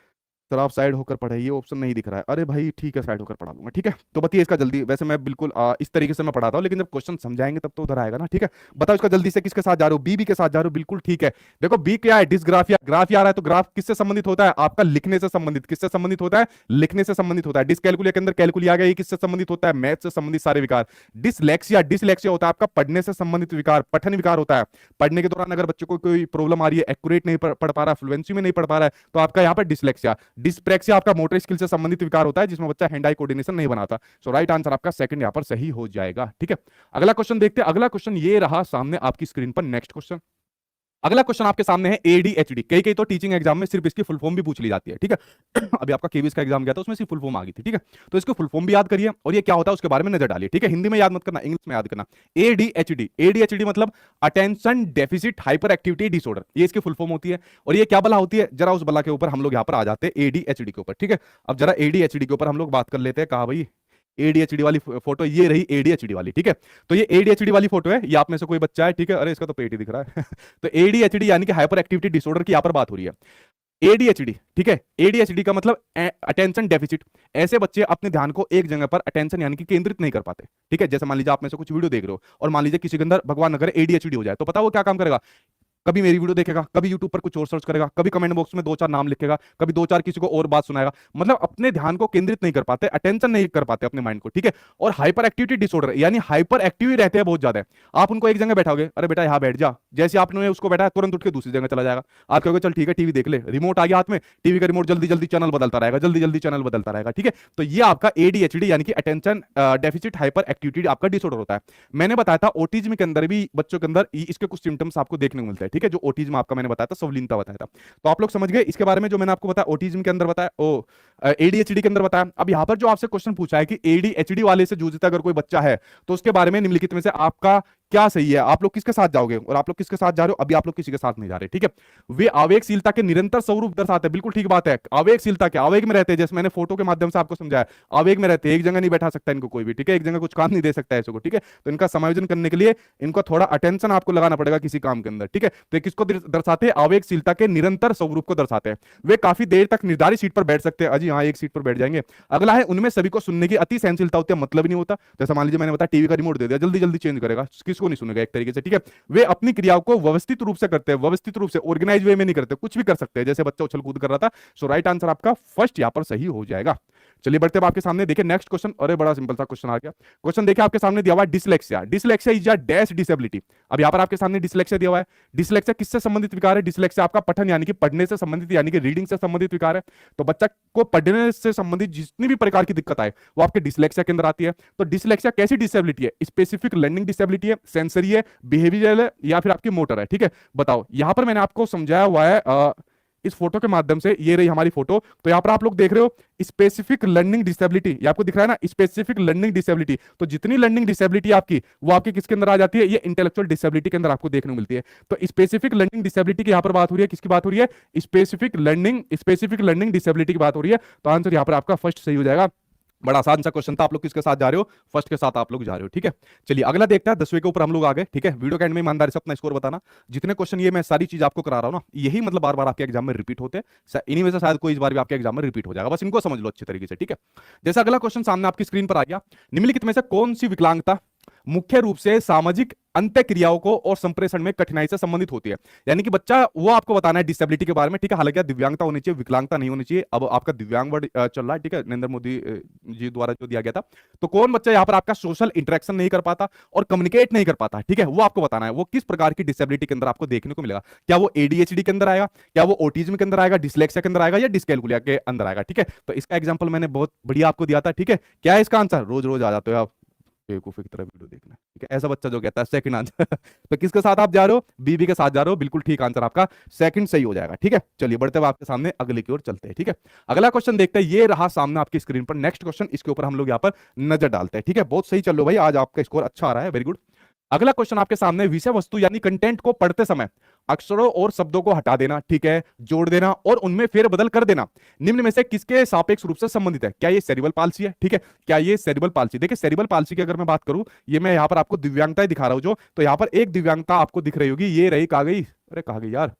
सर आप साइड होकर पढ़े, ये ऑप्शन नहीं दिख रहा है। अरे भाई ठीक है साइड होकर पढ़ा लूंगा, ठीक है। तो बताइए इसका जल्दी, वैसे मैं बिल्कुल इस तरीके से मैं पढ़ाता हूँ लेकिन जब क्वेश्चन समझाएंगे तब तो उधर आएगा ना, ठीक है। बताओ इसका जल्दी से किसके साथ जा रहे हो, बी के साथ जा रहे हो, बिल्कुल ठीक है। देखो बी क्या है, डिसग्राफिया, ग्राफिया आ रहा है तो ग्राफ किससे संबंधित होता है, आपका लिखने से संबंधित, किससे संबंधित होता है, लिखने से संबंधित होता है। डिसकैलकुलिया के अंदर कैलकुलिया आ गया, ये किससे संबंधित होता है, मैथ से संबंधित सारे विकार। डिसलेक्सिया, डिसलेक्सिया होता है आपका पढ़ने से संबंधित विकार, पठन विकार होता है। पढ़ने के दौरान अगर बच्चों को कोई प्रॉब्लम आ रही है, एक्यूरेट नहीं पढ़ पा रहा, फ्लुएंसी में नहीं पढ़ पा रहा है, तो आपका यहाँ पर डिसलेक्सिया। डिस्प्रेक्सिया आपका मोटर स्किल से संबंधित विकार होता है जिसमें बच्चा हैंड आई कोऑर्डिनेशन नहीं बनाता। सो राइट आंसर आपका सेकंड यहां पर सही हो जाएगा, ठीक है। अगला क्वेश्चन देखते हैं। अगला क्वेश्चन ये रहा सामने आपकी स्क्रीन पर, नेक्स्ट क्वेश्चन। अगला क्वेश्चन आपके सामने है एडीएचडी। कई कई तो टीचिंग एग्जाम में सिर्फ इसकी फुल फॉर्म भी पूछ ली जाती है, ठीक है। अभी आपका केवीएस का एग्जाम गया था उसमें सिर्फ फुल फॉर्म आ गई थी, ठीक है। तो इसको फुल फॉर्म भी याद करिए और ये क्या होता है उसके बारे में नजर डालिए, ठीक है। हिंदी में याद मत करना, इंग्लिश में याद करना। एडीएचडी, एडीएचडी मतलब attention deficit hyper activity disorder, ये इसकी फुल फॉर्म होती है। और ये क्या बला होती है, जरा उस बला के ऊपर हम लोग यहाँ पर आ जाते हैं, एडीएचडी के ऊपर, ठीक है। अब जरा एडीएचडी के ऊपर हम लोग बात कर लेते हैं। कहा भाई एडीएचडी वाली फोटो, ये रही एडीएचडी वाली, ठीक है। तो ये एडीएचडी वाली फोटो है, ये आप में से कोई बच्चा है, ठीक है। अरे इसका तो पेट ही दिख रहा है तो एडीएचडी यानी कि हाइपर एक्टिविटी डिसऑर्डर की यहां पर बात हो रही है, एडीएचडी, ठीक है। एडीएचडी का मतलब अटेंशन डेफिसिट, ऐसे बच्चे अपने ध्यान को एक जगह पर अटेंशन यानी कि केंद्रित नहीं कर पाते, ठीक है। जैसे मान लीजिए आप में से कुछ वीडियो देख रहे हो और मान लीजिए किसी के अंदर भगवान न करे एडीएचडी हो जाए, तो पता वो क्या काम करेगा, कभी मेरी वीडियो देखेगा, कभी यूट्यूब पर कुछ और सर्च करेगा, कभी कमेंट बॉक्स में दो चार नाम लिखेगा, कभी दो चार किसी को और बात सुनाएगा। मतलब अपने ध्यान को केंद्रित नहीं कर पाते, अटेंशन नहीं कर पाते अपने माइंड को, ठीक है। और हाइपर एक्टिविटी डिसऑर्डर यानी हाइपर एक्टिव ही रहते हैं बहुत ज्यादा। आप उनको एक जगह बैठाओगे, अरे बेटा यहाँ बैठ जा, जैसे आपने उसको बैठा तुरंत उठ के दूसरी जगह चला जाएगा। आप कहोगे चल ठीक है टीवी देख ले, रिमोट आ गया हाथ में, टीवी का रिमोट जल्दी जल्दी चैनल बदलता रहेगा, जल्दी जल्दी चैनल बदलता रहेगा, ठीक है। तो ये आपका एडीएचडी यानी कि अटेंशन डेफिसिट हाइपर एक्टिविटी आपका डिसऑर्डर होता है। मैंने बताया था ऑटिज्म के अंदर भी बच्चों के अंदर इसके कुछ सिम्टम्स आपको देखने को मिलते हैं, ठीक है। जो ऑटिज्म आपका मैंने बताया था, संवलीनता बताया था, तो आप लोग समझ गए इसके बारे में। जो मैंने आपको बताया ऑटिज्म के अंदर बताया, ओ एडीएचडी के अंदर बताया। अब यहां पर जो आपसे क्वेश्चन पूछा है कि एडीएचडी वाले से जूझता अगर कोई बच्चा है तो उसके बारे में निम्नलिखित में से आपका क्या सही है, आप लोग किसके साथ जाओगे और आप लोग किसके साथ जा रहे हो, अभी आप लोग किसी के साथ नहीं जा रहे, ठीक है। वे आवेगशीलता के निरंतर स्वरूप दर्शाते हैं, बिल्कुल ठीक बात है। आवेगशीलता के, आवेग में रहते हैं, जैसे मैंने फोटो के माध्यम से आपको समझाया, आवेग में रहते हैं, एक जगह नहीं बैठा सकता इनको कोई भी, ठीक है। एक जगह कुछ काम नहीं दे सकता है ऐसे को, ठीक है। तो इनका समायोजन करने के लिए इनको थोड़ा अटेंशन आपको लगाना पड़ेगा किसी काम के अंदर, ठीक है। तो किसको दर्शाते हैं, आवेगशीलता के निरंतर स्वरूप को दर्शाते हैं। वे काफी देर तक निर्धारित सीट पर बैठ सकते हैं, अजी हाँ एक सीट पर बैठ जाएंगे। अगला है उनमें सभी को सुनने की अति सहनशीलता होती है, मतलब ही नहीं होता। जैसे मान लीजिए मैंने बताया टीवी का रिमोट दे दिया, जल्दी जल्दी चेंज करेगा, किसको नहीं सुनेगा एक तरीके से, ठीक है। वे अपनी क्रियाओं को व्यवस्थित रूप से करते हैं, व्यवस्थित रूप से, ऑर्गेनाइज वे में नहीं करते, कुछ भी कर सकते हैं, जैसे बच्चा उछल कूद कर रहा था। सो राइट आंसर आपका फर्स्ट यहां पर सही हो जाएगा। चलिए बढ़ते हैं अब आपके सामने, देखिए नेक्स्ट क्वेश्चन, अरे बड़ा सिंपल सा क्वेश्चन आ गया। क्वेश्चन देखिए आपके सामने दिया हुआ है dyslexia, dyslexia is a dash disability. अब यहाँ पर आपके सामने डिसलेक्सिया दिया हुआ है। डिसलेक्सिया किससे संबंधित विकार है? डिसलेक्सिया आपका पठन यानी कि पढ़ने से संबंधित यानी कि रीडिंग से संबंधित विकार है। तो बच्चा को पढ़ने से संबंधित जितनी भी प्रकार की दिक्कत आए वो आपके डिसलेक्सिया के अंदर आती है। तो डिसलेक्सिया कैसी डिसेबिलिटी है? स्पेसिफिक लर्निंग डिसेबिलिटी है, सेंसरी है, बिहेवियरल है, या फिर आपकी मोटर है? ठीक है, बताओ। यहां पर मैंने आपको समझाया हुआ है इस फोटो के माध्यम से, ये रही हमारी फोटो। तो यहां पर आप लोग देख रहे हो स्पेसिफिक लर्निंग डिसेबिलिटी, ये आपको दिख रहा है ना, स्पेसिफिक लर्निंग डिसेबिलिटी। तो जितनी लर्निंग डिसेबिलिटी आपकी वो आपकी किसके अंदर आ जाती है? ये इंटेलेक्चुअल डिसेबिलिटी के अंदर आपको देखने को मिलती है। तो स्पेसिफिक लर्निंग डिसेबिलिटी की यहां पर बात हो रही है, किसकी बात हो रही है? स्पेसिफिक लर्निंग डिसेबिलिटी की बात हो रही है। तो आंसर यहां पर आपका फर्स्ट सही हो जाएगा। बड़ा आसान सा क्वेश्चन था। आप लोग किसके साथ जा रहे हो? फर्स्ट के साथ आप लोग जा रहे हो, ठीक है। चलिए अगला देखते हैं, 10वें के ऊपर हम लोग आ गए, ठीक है। वीडियो के एंड में ईमानदारी से अपना स्कोर बताना। जितने क्वेश्चन ये मैं सारी चीज आपको करा रहा हूं ना, यही मतलब बार बार आपके एग्जाम में रिपीट होते हैं, इन्हीं में से शायद कोई इस बार भी आपके एग्जाम में रिपीट हो जाएगा, बस इनको समझ लो अच्छे तरीके से, ठीक है। जैसे अगला क्वेश्चन सामने आपकी स्क्रीन पर आ गया, निम्नलिखित में से कौन सी विकलांगता मुख्य रूप से सामाजिक अंतःक्रियाओं को और संप्रेषण में कठिनाई से संबंधित होती है? यानी कि बच्चा वो आपको बताना है डिसेबिलिटी के बारे में, ठीक है। हालांकि दिव्यांगता होनी चाहिए, विकलांगता नहीं होनी चाहिए। अब आपका दिव्यांग वर्ड चल रहा है, ठीक है, नरेंद्र मोदी जी द्वारा जो दिया गया था। तो कौन बच्चा यहाँ पर आपका सोशल इंटरेक्शन नहीं कर पाता और कम्युनिकेट नहीं कर पाता, ठीक है, वो आपको बताना है। वो किस प्रकार की डिसेबिलिटी के अंदर आपको देखने को मिलेगा? क्या वो एडीएचडी के अंदर आएगा, क्या वो ऑटिज्म के अंदर आएगा, डिसलेक्सिया के अंदर आएगा, या डिस्कैलकुलिया के अंदर आएगा? ठीक है, तो इसका एग्जाम्पल मैंने बहुत बढ़िया आपको दिया था, ठीक है। क्या है इसका आंसर? रोज रोज आ जाते हो आप बेवकूफी की तरह वीडियो देखना, ठीक है, ऐसा बच्चा जो कहता है सेकंड आंसर। तो किसके साथ आप जा रहे हो? बीबी के साथ जा रहे हो, बिल्कुल ठीक आंसर आपका सेकंड सही हो जाएगा, ठीक है। चलिए बढ़ते हुए आपके सामने अगले की ओर चलते हैं, ठीक है। अगला क्वेश्चन देखते हैं, ये रहा सामने आपकी स्क्रीन पर नेक्स्ट क्वेश्चन, इसके ऊपर हम लोग यहाँ पर नजर डालते हैं, ठीक है। बहुत सही चल लो भाई, आज आपका स्कोर अच्छा आ रहा है, वेरी गुड। अगला क्वेश्चन आपके सामने, विषय वस्तु यानी कंटेंट को पढ़ते समय अक्षरों और शब्दों को हटा देना, ठीक है, जोड़ देना और उनमें फेरबदल कर देना निम्न में से किसके सापेक्ष रूप से संबंधित है? क्या ये सेरिब्रल पाल्सी है? ठीक है, क्या ये सेरिब्रल पाल्सी? देखिए सेरिब्रल पाल्सी की अगर मैं बात करूं, ये मैं यहां पर आपको दिव्यांगताएं दिखा रहा हूं जो, तो यहां पर एक दिव्यांगता आपको दिख रही होगी, ये रही, कहा गई, अरे कहा गई यार,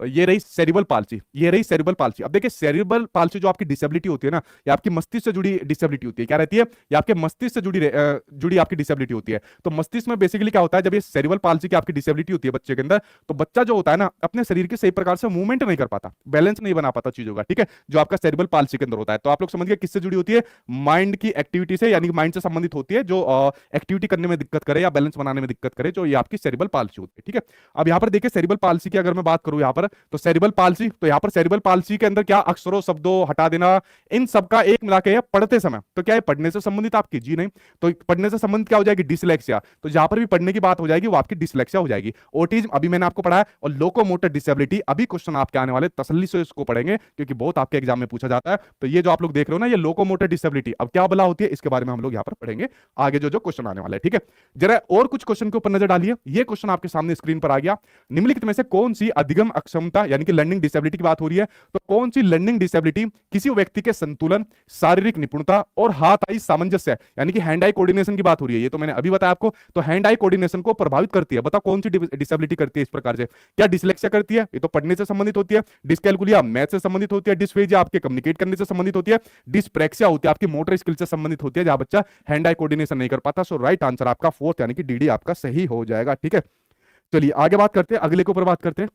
ये रही सेरिब्रल पाल्सी, ये रही सेरिब्रल पाल्सी। अब देखिए सेरिब्रल पाल्सी जो आपकी डिसेबिलिटी होती है ना, ये आपकी मस्तिष्क से जुड़ी डिसेबिलिटी होती है। क्या रहती है? ये आपके मस्तिष्क से जुड़ी आपकी डिसेबिलिटी होती है। तो मस्तिष्क में बेसिकली क्या होता है, जब ये सेरिब्रल पाल्सी की आपकी डिसेबिलिटी होती है बच्चे के अंदर, तो बच्चा जो होता है ना, अपने शरीर के सही प्रकार से मूवमेंट नहीं कर पाता, बैलेंस नहीं बना पाता चीजों का, ठीक है, जो आपका सेरिब्रल पाल्सी के अंदर होता है। तो आप लोग समझिए किससे जुड़ी होती है? माइंड की एक्टिविटी से, यानी माइंड से संबंधित होती है, जो एक्टिविटी करने में दिक्कत करे या बैलेंस बनाने में दिक्कत करे, जो ये आपकी सेरिब्रल पाल्सी होती है, ठीक है। अब यहाँ पर देखिए सेरिब्रल पाल्सी की अगर मैं बात करूं यहाँ पर, तो सेरिब्रल पाल्सी, तो यहां पर सेरिब्रल पाल्सी के अंदर क्या अक्षरों शब्दों हटा देना, इन सब का एक मिला के पढ़ते समय, तो क्या है पढ़ने से संबंधित आपकी? जी नहीं। तो पढ़ने से संबंधित क्या हो जाएगी? डिसलेक्सिया। तो जहां पर भी पढ़ने की बात हो जाएगी वो आपकी डिसलेक्सिया हो जाएगी। ऑटिज्म अभी मैंने आपको पढ़ाया, और लोकोमोटर डिसेबिलिटी अभी क्वेश्चन आपके आने वाले, तसल्ली से इसको पढ़ेंगे क्योंकि बहुत आपके एग्जाम में पूछा जाता है। तो ये जो आप लोग देख रहे हो ना, ये लोकोमोटर डिसेबिलिटी अब क्या बला होती है, इसके बारे में हम लोग यहां पर पढ़ेंगे आगे जो जो क्वेश्चन आने वाले हैं, ठीक है। जरा और कुछ क्वेश्चन के ऊपर नजर डालिए। ये क्वेश्चन आपके सामने स्क्रीन पर आ गया, निम्नलिखित में से कौन सी अधिगम अक्षमता यानी कि लर्निंग डिसेबिलिटी की बात हो रही है? तो कौन सी लर्निंग डिसेबिलिटी किसी व्यक्ति के संतुलन, शारीरिक निपुणता और हाथ आई सामंजस्य यानी कि हैंड आई कोऑर्डिनेशन की बात हो रही है? ये तो मैंने अभी बताया आपको। तो हैंड आई कोऑर्डिनेशन को प्रभावित करती है, बताओ कौन सी डिसेबिलिटी करती है इस प्रकार से? क्या डिसलेक्सिया करती है? ये तो पढ़ने से संबंधित होती है। डिस्कैलकुलिया मैथ से संबंधित होती है। डिस्फेजिया आपके कम्युनिकेट करने से संबंधित होती है। डिस्प्रेक्सिया होती है आपकी मोटर स्किल से संबंधित होती है, जहां बच्चा हैंड आई कोऑर्डिनेशन नहीं कर पाता। सो राइट आंसर आपका फोर्थ यानी कि डीडी आपका सही हो जाएगा, ठीक है। चलिए आगे बात करते हैं, अगले के ऊपर बात करते हैं।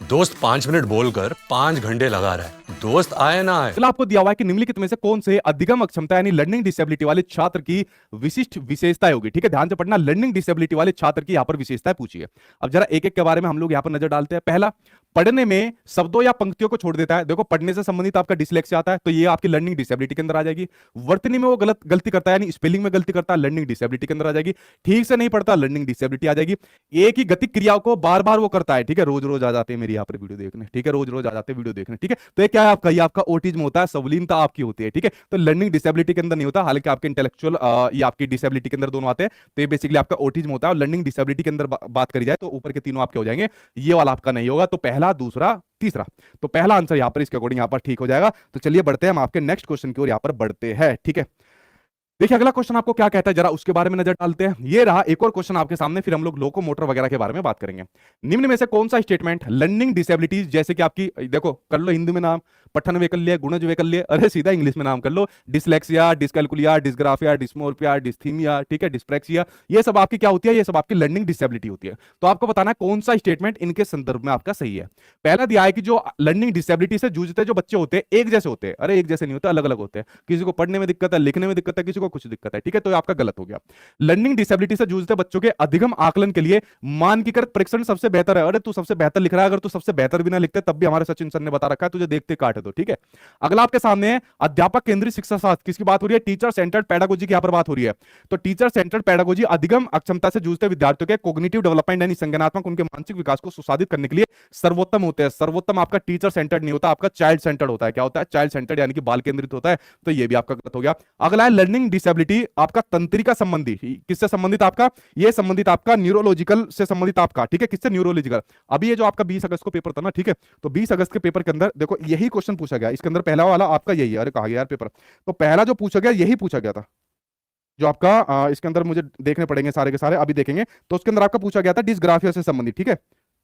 दोस्त 5 मिनट बोलकर 5 घंटे लगा रहा है, दोस्त आए ना आए। चलो आपको दिया हुआ है कि निम्नलिखित में से कौन से अधिगम अक्षमता यानी लर्निंग डिसेबिलिटी वाले छात्र की विशिष्ट विशेषताएं होगी? ठीक है, ध्यान से पढ़ना, लर्निंग डिसेबिलिटी वाले छात्र की यहां पर विशेषताएं पूछी है। अब जरा एक एक के बारे में हम लोग यहां पर नजर डालते हैं। पहला, पढ़ने में शब्दों या पंक्तियों को छोड़ देता है। देखो पढ़ने से संबंधित आपका डिसलेक्सिया आता है, तो ये आपकी लर्निंग डिसेबिलिटी के अंदर आ जाएगी। वर्तनी में वो गलती करता है, यानी स्पेलिंग में गलती करता है, लर्निंग डिसेबिलिटी के अंदर आ जाएगी। ठीक से नहीं पढ़ता, लर्निंग डिसेबिलिटी आ जाएगी। एक ही गति क्रियाओं को बार बार वो करता है, ठीक है, रोज रोज आ जाते हैं मेरी यहाँ पर वीडियो देखने, ठीक है, रोज रोज आ जाते हैं वीडियो देखने, ठीक है। तो ये क्या है आपका? ये आपका ऑटिज्म होता है, सवलीनता आपकी होती है, ठीक है। तो लर्निंग डिसेबिलिटी के अंदर नहीं होता, हालांकि आपके इंटेलेक्चुअल ये आपकी डिसेबिलिटी के अंदर दोनों आते हैं। तो ये बेसिकली आपका ऑटिज्म होता है। और लर्निंग डिसेबिलिटी के अंदर बात करी जाए तो ऊपर के तीनों आपके हो जाएंगे, ये वाला आपका नहीं होगा। तो पहला, दूसरा, तीसरा, तो पहला आंसर यहां पर इसके अकॉर्डिंग यहां पर ठीक हो जाएगा। तो चलिए बढ़ते हैं हम आपके नेक्स्ट क्वेश्चन की ओर यहां पर बढ़ते हैं, ठीक है। देखिए अगला क्वेश्चन आपको क्या कहता है, जरा उसके बारे में नजर डालते हैं। ये रहा एक और क्वेश्चन आपके सामने, फिर हम लोग लोकोमोटर वगैरह के बारे में बात करेंगे। निम्न में से कौन सा स्टेटमेंट लर्निंग डिसेबिलिटीज, जैसे कि आपकी देखो कर लो हिंदी में नाम, पठन वैकल्य, गुणज वैकल्य, अरे सीधा इंग्लिश में नाम कर लो, dyslexia, dyscalculia, dysgraphia, dysmorphia, dysthymia, ठीक है, डिस्प्रेक्सिया, ये सब आपकी क्या होती है, ये सब आपकी लर्निंग डिसेबिलिटी होती है। तो आपको बताना है कौन सा स्टेटमेंट इनके संदर्भ में आपका सही है। पहला दिया है कि जो लर्निंग डिसेबिलिटी से जूझते जो बच्चे होते हैं एक जैसे होते हैं, अरे एक जैसे नहीं होते, अलग अलग होते हैं, किसी को पढ़ने में दिक्कत है, लिखने में दिक्कत है, किसी को कुछ दिक्कत है, ठीक है, तो आपका गलत हो गया। लर्निंग डिसेबिलिटी से जूझते बच्चों के अधिगम आकलन के लिए मानकीकृत परीक्षण सबसे बेहतर है। अरे तू सबसे बेहतर लिख रहा है, अगर तू सबसे बेहतर भी ना लिखते तब भी हमारे सचिन सर ने बता रखा है, तुझे देखते काट दो, ठीक है। अगला आपके सामने है अध्यापक केंद्रित शिक्षा शास्त्र, किसकी बात हो रही है, टीचर सेंटर्ड पेडागोजी की यहां पर बात हो रही है। तो टीचर सेंटर्ड पेडागोजी अधिगम अक्षमता से जूझते विद्यार्थियों के कॉग्निटिव डेवलपमेंट यानी संज्ञानात्मक उनके मानसिक विकास को सुसाधित करने के लिए सर्वोत्तम होते हैं। सर्वोत्तम आपका टीचर सेंटर्ड नहीं होता, आपका चाइल्ड सेंटर्ड होता है। क्या होता है, चाइल्ड सेंटर्ड यानी कि बाल केंद्रित होता है, तो ये भी आपका गलत हो गया। अगला है लर्निंग डिसेबिलिटी आपका तंत्रिका संबंधी, किससे संबंधित आपका, ये संबंधित आपका न्यूरोलॉजिकल से संबंधित आपका, ठीक है, किससे, न्यूरोलॉजिकल। अभी ये जो आपका 20 अगस्त को पेपर था ना, ठीक है, तो 20 अगस्त के पेपर के अंदर देखो यही क्वेश्चन पूछा गया, इसके अंदर पहला वाला आपका यही है, अरे कहा गया यार पेपर, तो पहला जो पूछा गया यही पूछा गया था, जो आपका इसके अंदर मुझे देखने पड़ेंगे सारे के सारे, अभी देखेंगे। तो उसके अंदर आपका पूछा गया था डिस्ग्राफिया से संबंधित, ठीक है,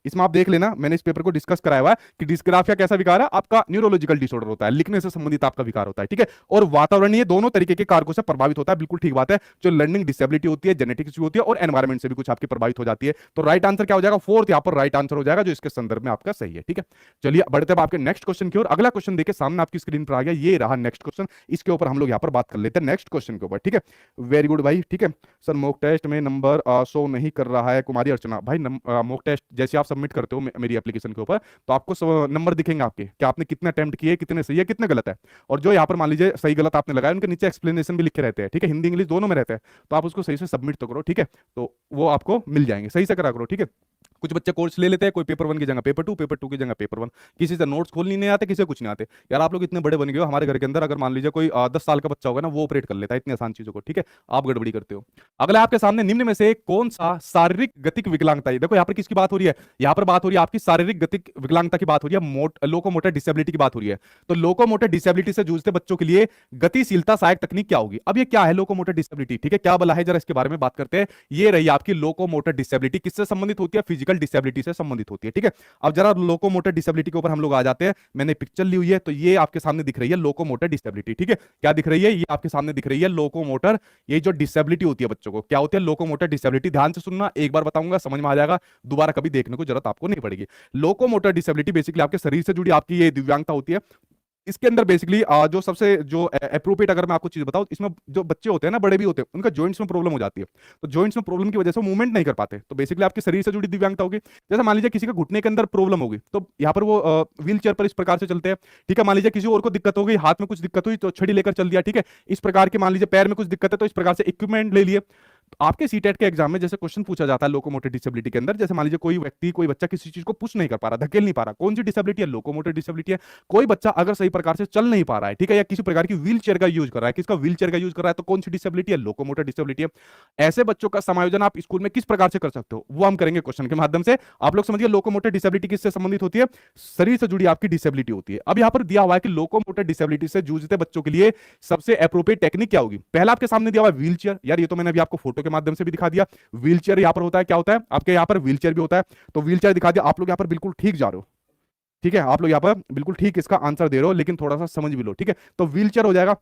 इसमें आप देख लेना, मैंने इस पेपर को डिस्कस कराया हुआ है कि डिस्ग्राफिया कैसा विकार है, आपका न्यूरोलॉजिकल डिसऑर्डर होता है, लिखने से संबंधित आपका विकार होता है, ठीक है, और वातावरणीय दोनों तरीके के कारकों से प्रभावित होता है, बिल्कुल ठीक बात है। जो लर्निंग डिसेबिलिटी होती है जेनेटिक्स भी होती है और एनवायरमेंट से भी कुछ आपकी प्रभावित हो जाती है। तो राइट आंसर क्या हो जाएगा, फोर्थ यहाँ पर राइट आंसर हो जाएगा, जो इसके संदर्भ में आपका सही है, ठीक है। चलिए बढ़ते हैं आपके नेक्स्ट क्वेश्चन की ओर। अगला क्वेश्चन देखिए सामने आपकी स्क्रीन पर आ गया, ये रहा नेक्स्ट क्वेश्चन, इसके ऊपर हम लोग यहाँ पर बात कर लेते हैं नेक्स्ट क्वेश्चन के ऊपर, ठीक है। वेरी गुड भाई, ठीक है सर, मॉक टेस्ट में नंबर शो नहीं कर रहा है, कुमारी अर्चना भाई। मॉक टेस्ट जैसे आप सबमिट करते हो मेरी एप्लीकेशन के ऊपर, तो आपको नंबर दिखेंगे आपके कि आपने कितने अटेम्प्ट किए, कितने सही है, कितने गलत है। और जो यहाँ पर मान लीजिए सही गलत आपने लगाया, उनके नीचे एक्सप्लेनेशन भी लिखे रहते हैं, ठीक है, हिंदी इंग्लिश दोनों में रहते हैं, तो आप उसको सही से सबमिट तो करो, ठीक है, तो वो आपको मिल जाएंगे, सही से करा करो, ठीक है। कुछ बच्चे कोर्स ले लेते हैं, कोई पेपर 1 की जगह पेपर 2, पेपर 2 की जगह पेपर 1, किसी से नोट्स खोलनी नहीं आते, किसी से कुछ नहीं आते। यार आप लोग इतने बड़े बन गए हो, हमारे घर के अंदर अगर मान लीजिए कोई 10 साल का बच्चा होगा ना, वो ऑपरेट कर लेता है इतनी आसान चीजों को, ठीक है, आप गड़बड़ी करते हो। अगला आपके सामने निम्न में से कौन सा शारीरिक गतिक विकलांगता है, देखो यहाँ पर किसकी बात हो रही है, यहाँ पर बात हो रही है आपकी शारीरिक गतिक विकलांगता की बात हो रही है, लोकोमोटर डिसेबिलिटी की बात हो रही है। तो लोकोमोटर डिसेबिलिटी से जूझते बच्चों के लिए गतिशीलता सहायक तकनीक क्या होगी। अब ये क्या है लोकोमोटर डिसेबिलिटी, ठीक है, क्या बला है, जरा इसके बारे में बात करते हैं। ये रही आपकी लोकोमोटर डिसेबिलिटी, किससे संबंधित होती है, फिजिकल डिसेबिलिटी से संबंधित होती है, ठीक है। अब जरा लोकोमोटर डिसेबिलिटी के ऊपर हम लोग आ जाते हैं, मैंने पिक्चर ली हुई है, तो ये आपके सामने दिख रही है लोकोमोटर डिसेबिलिटी, ठीक है, क्या दिख रही है, ये आपके सामने दिख रही है लोकोमोटर, ये जो डिसेबिलिटी होती है बच्चों को क्या होती है, लोकोमोटर डिसेबिलिटी। ध्यान से सुनना, एक बार बताऊंगा समझ में आ जाएगा, दोबारा कभी देखने को जरूरत आपको नहीं पड़ेगी। लोकोमोटर डिसेबिलिटी बेसिकली आपके शरीर से जुड़ी आपकी ये दिव्यांगता होती है। इसके अंदर बेसिकली जो सबसे जो अप्रोप्रिएट अगर मैं आपको चीज बताऊं, इसमें जो बच्चे होते हैं ना, बड़े भी होते हैं, उनका जॉइंट्स में प्रॉब्लम हो जाती है, तो जॉइंट्स में प्रॉब्लम की वजह से मूवमेंट नहीं कर पाते, तो बेसिकली आपके शरीर से जुड़ी दिव्यांगता होगी। जैसे मान लीजिए किसी का घुटने के अंदर प्रॉब्लम होगी, तो यहाँ पर वो व्हील चेयर पर इस प्रकार से चलते हैं, ठीक है। मान लीजिए किसी और को दिक्कत हो गई, हाथ में कुछ दिक्कत हुई तो छड़ी लेकर चल दिया, ठीक है, इस प्रकार के। मान लीजिए पैर में कुछ दिक्कत है तो इस प्रकार से इक्विपमेंट ले लिए। तो आपके सीटेट के एग्जाम में जैसे क्वेश्चन पूछा जाता है लोकोमोटर डिसेबिलिटी के अंदर, जैसे मान लीजिए कोई व्यक्ति, कोई बच्चा किसी चीज को पुश नहीं कर पा रहा, धकेल नहीं पा रहा, कौन सी डिसेबिलिटी है, लोकोमोटर डिसेबिलिटी है। कोई बच्चा अगर सही प्रकार से चल नहीं पा रहा है, ठीक है, या किसी प्रकार की व्हील चेयर का यूज कर रहा है, किसका व्हील चेयर का यूज कर रहा है, तो कौन सी डिसेबिलिटी है, लोकोमोटर डिसेबिलिटी है। ऐसे बच्चों का समायोजन आप स्कूल में किस प्रकार से कर सकते हो, वो हम करेंगे क्वेश्चन के माध्यम से। आप लोग समझिए लोकोमोटर डिसेबिलिटी किससे संबंधित होती है, शरीर से जुड़ी आपकी डिसेबिलिटी होती है। अब यहाँ पर दिया हुआ है कि लोकोमोटर डिसेबिलिटी से जूझते बच्चों के लिए सबसे एप्रोप्रिएट टेक्निक क्या होगी। पहला आपके सामने दिया हुआ है व्हील चेयर, यार ये तो मैंने अभी आपको फोटो के माध्यम से भी दिखा दिया। व्हील चेयर यहाँ पर होता है, क्या होता है आपके यहाँ पर व्हील चेयर भी होता है, तो व्हील चेयर दिखा दिया। आप लोग यहाँ पर बिल्कुल ठीक जा रहे हो, ठीक है, आप लोग यहाँ पर बिल्कुल ठीक इसका आंसर दे रहे हो, लेकिन थोड़ा सा समझ भी लो, ठीक है। तो व्हील चेयर हो जाएगा।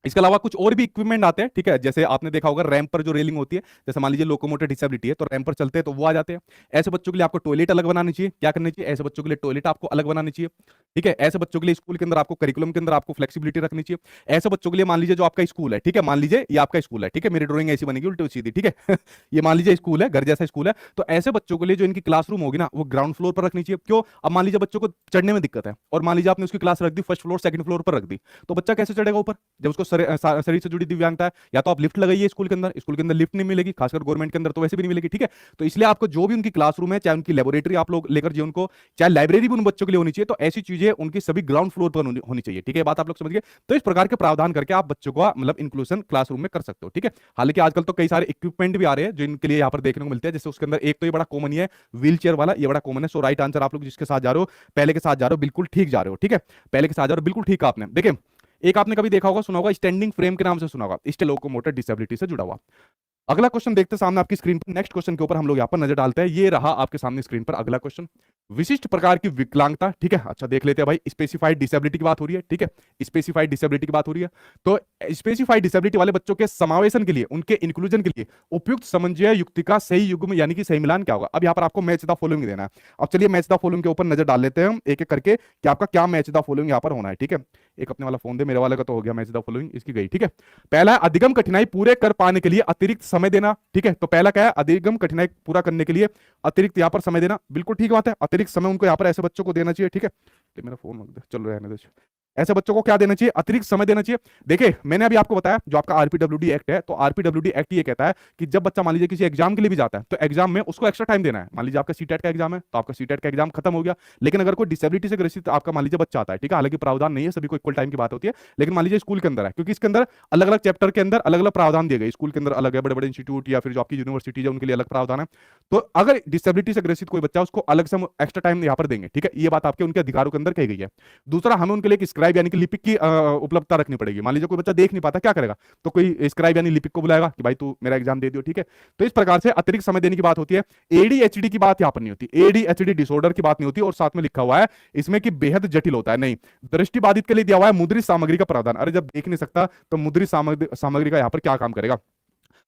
इसके अलावा कुछ और भी इक्विपमेंट आते हैं, ठीक है, जैसे आपने देखा होगा रैंप पर जो रेलिंग होती है, जैसे मान लीजिए लोकोमोटर डिसेबिलिटी है तो रैंप पर चलते हैं तो वो आ जाते हैं। ऐसे बच्चों के लिए आपको टॉयलेट अलग बनानी चाहिए, क्या करनी चाहिए, ऐसे बच्चों के लिए टॉयलेट आपको अलग बनानी चाहिए, ठीक है। ऐसे बच्चों के लिए स्कूल के अंदर आपको करिकुलम के अंदर आपको फ्लेक्सिबिलिटी रखनी चाहिए। ऐसे बच्चों के लिए मान लीजिए जो आपका स्कूल है, ठीक है, मान लीजिए ये आपका स्कूल है, ठीक है, मेरी ड्राइंग ऐसी बनेगी उल्टी सीधी, ठीक है ये मान लीजिए स्कूल है, घर जैसा स्कूल है, तो ऐसे बच्चों के लिए जो इनकी क्लासरूम होगी ना, वो ग्राउंड फ्लोर पर रखनी चाहिए। क्यों, अब मान लीजिए बच्चों को चढ़ने में दिक्कत है और मान लीजिए आपने उसकी क्लास रख the first floor second floor पर रख दी, तो बच्चा कैसे चढ़ेगा ऊपर, जब उसको शरीर से जुड़ी दिव्यांगता है। या तो आप लिफ्ट लगाइए स्कूल के अंदर लिफ्ट नहीं मिलेगी, खासकर गवर्नमेंट के अंदर तो वैसे भी नहीं मिलेगी, ठीक है। तो इसलिए आपको जो भी उनकी क्लासरूम है, चाहे उनकी लेबोरेटरी आप लोग लेकर जाइए उनको, चाहे लाइब्रेरी भी उन बच्चों के लिए होनी चाहिए, तो ऐसी चीजें उनकी सभी ग्राउंड फ्लोर पर होनी चाहिए, ठीक है, बात आप लोग समझ गए। तो इस प्रकार के प्रावधान करके आप बच्चों को मतलब इंक्लूजन क्लासरूम में कर सकते हो, ठीक है। हालांकि आजकल तो कई सारे इक्विपमेंट भी आ रहे हैं जो इनके लिए यहाँ पर देखने को मिलते हैं, जैसे उसके अंदर एक तो ये बड़ा कॉमन ही है व्हील चेयर वाला, ये बड़ा कॉमन है। सो राइट आंसर आप लोग जिसके साथ जा रहे हो, पहले के साथ जा रहे हो, बिल्कुल ठीक जा रहे हो, ठीक है, पहले के साथ जा रहे हो, बिल्कुल ठीक आपने। देखिए एक आपने कभी देखा होगा, सुना होगा, स्टैंडिंग फ्रेम के नाम से सुना होगा, इसके लोकोमोटर डिसेबिलिटी से जुड़ा हुआ। अगला क्वेश्चन देखते हैं सामने आपकी स्क्रीन पर। नेक्स्ट क्वेश्चन के ऊपर हम लोग यहाँ पर नजर डालते हैं। ये रहा आपके सामने स्क्रीन पर अगला क्वेश्चन। विशिष्ट प्रकार की विकलांगता, ठीक है, अच्छा देख लेते हैं भाई। स्पेसिफाइड डिसेबिलिटी की बात हो रही है, ठीक है, स्पेसिफाइड डिसेबिलिटी की बात हो रही है। तो स्पेसिफाइड डिसेबिलिटी वाले बच्चों के समावेशन के लिए, उनके इंक्लूजन के लिए उपयुक्त समन्वय युक्ति का सही युग्म यानी कि सही मिलान क्या होगा। अब यहाँ पर आपको मैच द फॉलोइंग देना है। अब चलिए मैच द फॉलोइंग के ऊपर नजर डाल लेते हैं हम एक एक करके कि आपका क्या मैच द फॉलोइंग यहाँ पर होना है, ठीक है। एक अपने वाला फोन दे, मेरे वाले का तो हो गया मैच द फॉलोइंग, इसकी गई, ठीक है। पहला है अधिगम कठिनाई पूरे कर पाने के लिए अतिरिक्त समय देना, ठीक है। तो पहला क्या है, अधिगम कठिनाई पूरा करने के लिए अतिरिक्त यहाँ पर समय देना, बिल्कुल ठीक बात है। अतिरिक्त समय उनको यहाँ पर ऐसे बच्चों को देना चाहिए, ठीक है। तो मेरा फोन चल रहा है, ऐसे बच्चों को क्या देना चाहिए, अतिरिक्त समय देना चाहिए। देखिए मैंने अभी आपको बताया जो आपका आरपीडब्ल्यूडी एक्ट है, तो आरपीडब्ल्यूडी एक्ट ये कहता है कि जब बच्चा मान लीजिए किसी एग्जाम के लिए भी जाता है तो एग्जाम में उसको एक्स्ट्रा टाइम देना है। मान लीजिए आपका सीटेट का एग्जाम है तो आपका सीटेट का एग्जाम खत्म हो गया, लेकिन अगर कोई डिसेबिलिटी से ग्रसित आपका मान लीजिए बच्चा आता है, ठीक है, हालांकि प्रावधान नहीं है, सभी को इक्वल टाइम की बात होती है, लेकिन मान लीजिए स्कूल के अंदर है, क्योंकि इसके अंदर अलग अलग चैप्टर के अंदर अलग अलग प्रावधान दिए गए, स्कूल के अंदर अलग है, बड़े बड़े इंस्टीट्यूट या फिर जो आपकी यूनिवर्सिटी है उनके लिए अलग प्रावधान है। तो अगर डिसेबिलिटी से ग्रसित कोई बच्चा, उसको अलग से हम एक्स्ट्रा टाइम यहाँ पर देंगे, ठीक है। ये बात आपके उनके अधिकारों के अंदर कही गई है। दूसरा, हमें उनके लिए एक स्क्राइब यानी कि लिपिक की उपलब्धता रखनी पड़ेगी। मान लीजिए कोई बच्चा देख नहीं पाता, क्या करेगा, तो कोई स्क्राइब यानी लिपिक को बुलाएगा कि भाई तू मेरा एग्जाम दे दियो, ठीक है। तो इस प्रकार से अतिरिक्त समय देने की बात होती है। एडीएचडी की बात यहां पर नहीं होती, एडीएचडी डिसऑर्डर की बात नहीं होती। और साथ में लिखा हुआ है इसमें कि बेहद जटिल होता है, नहीं। दृष्टिबाधित के लिए दिया हुआ है मुद्रित सामग्री का प्रावधान। अरे जब देख नहीं सकता तो मुद्रित सामग्री का यहां पर क्या काम करेगा।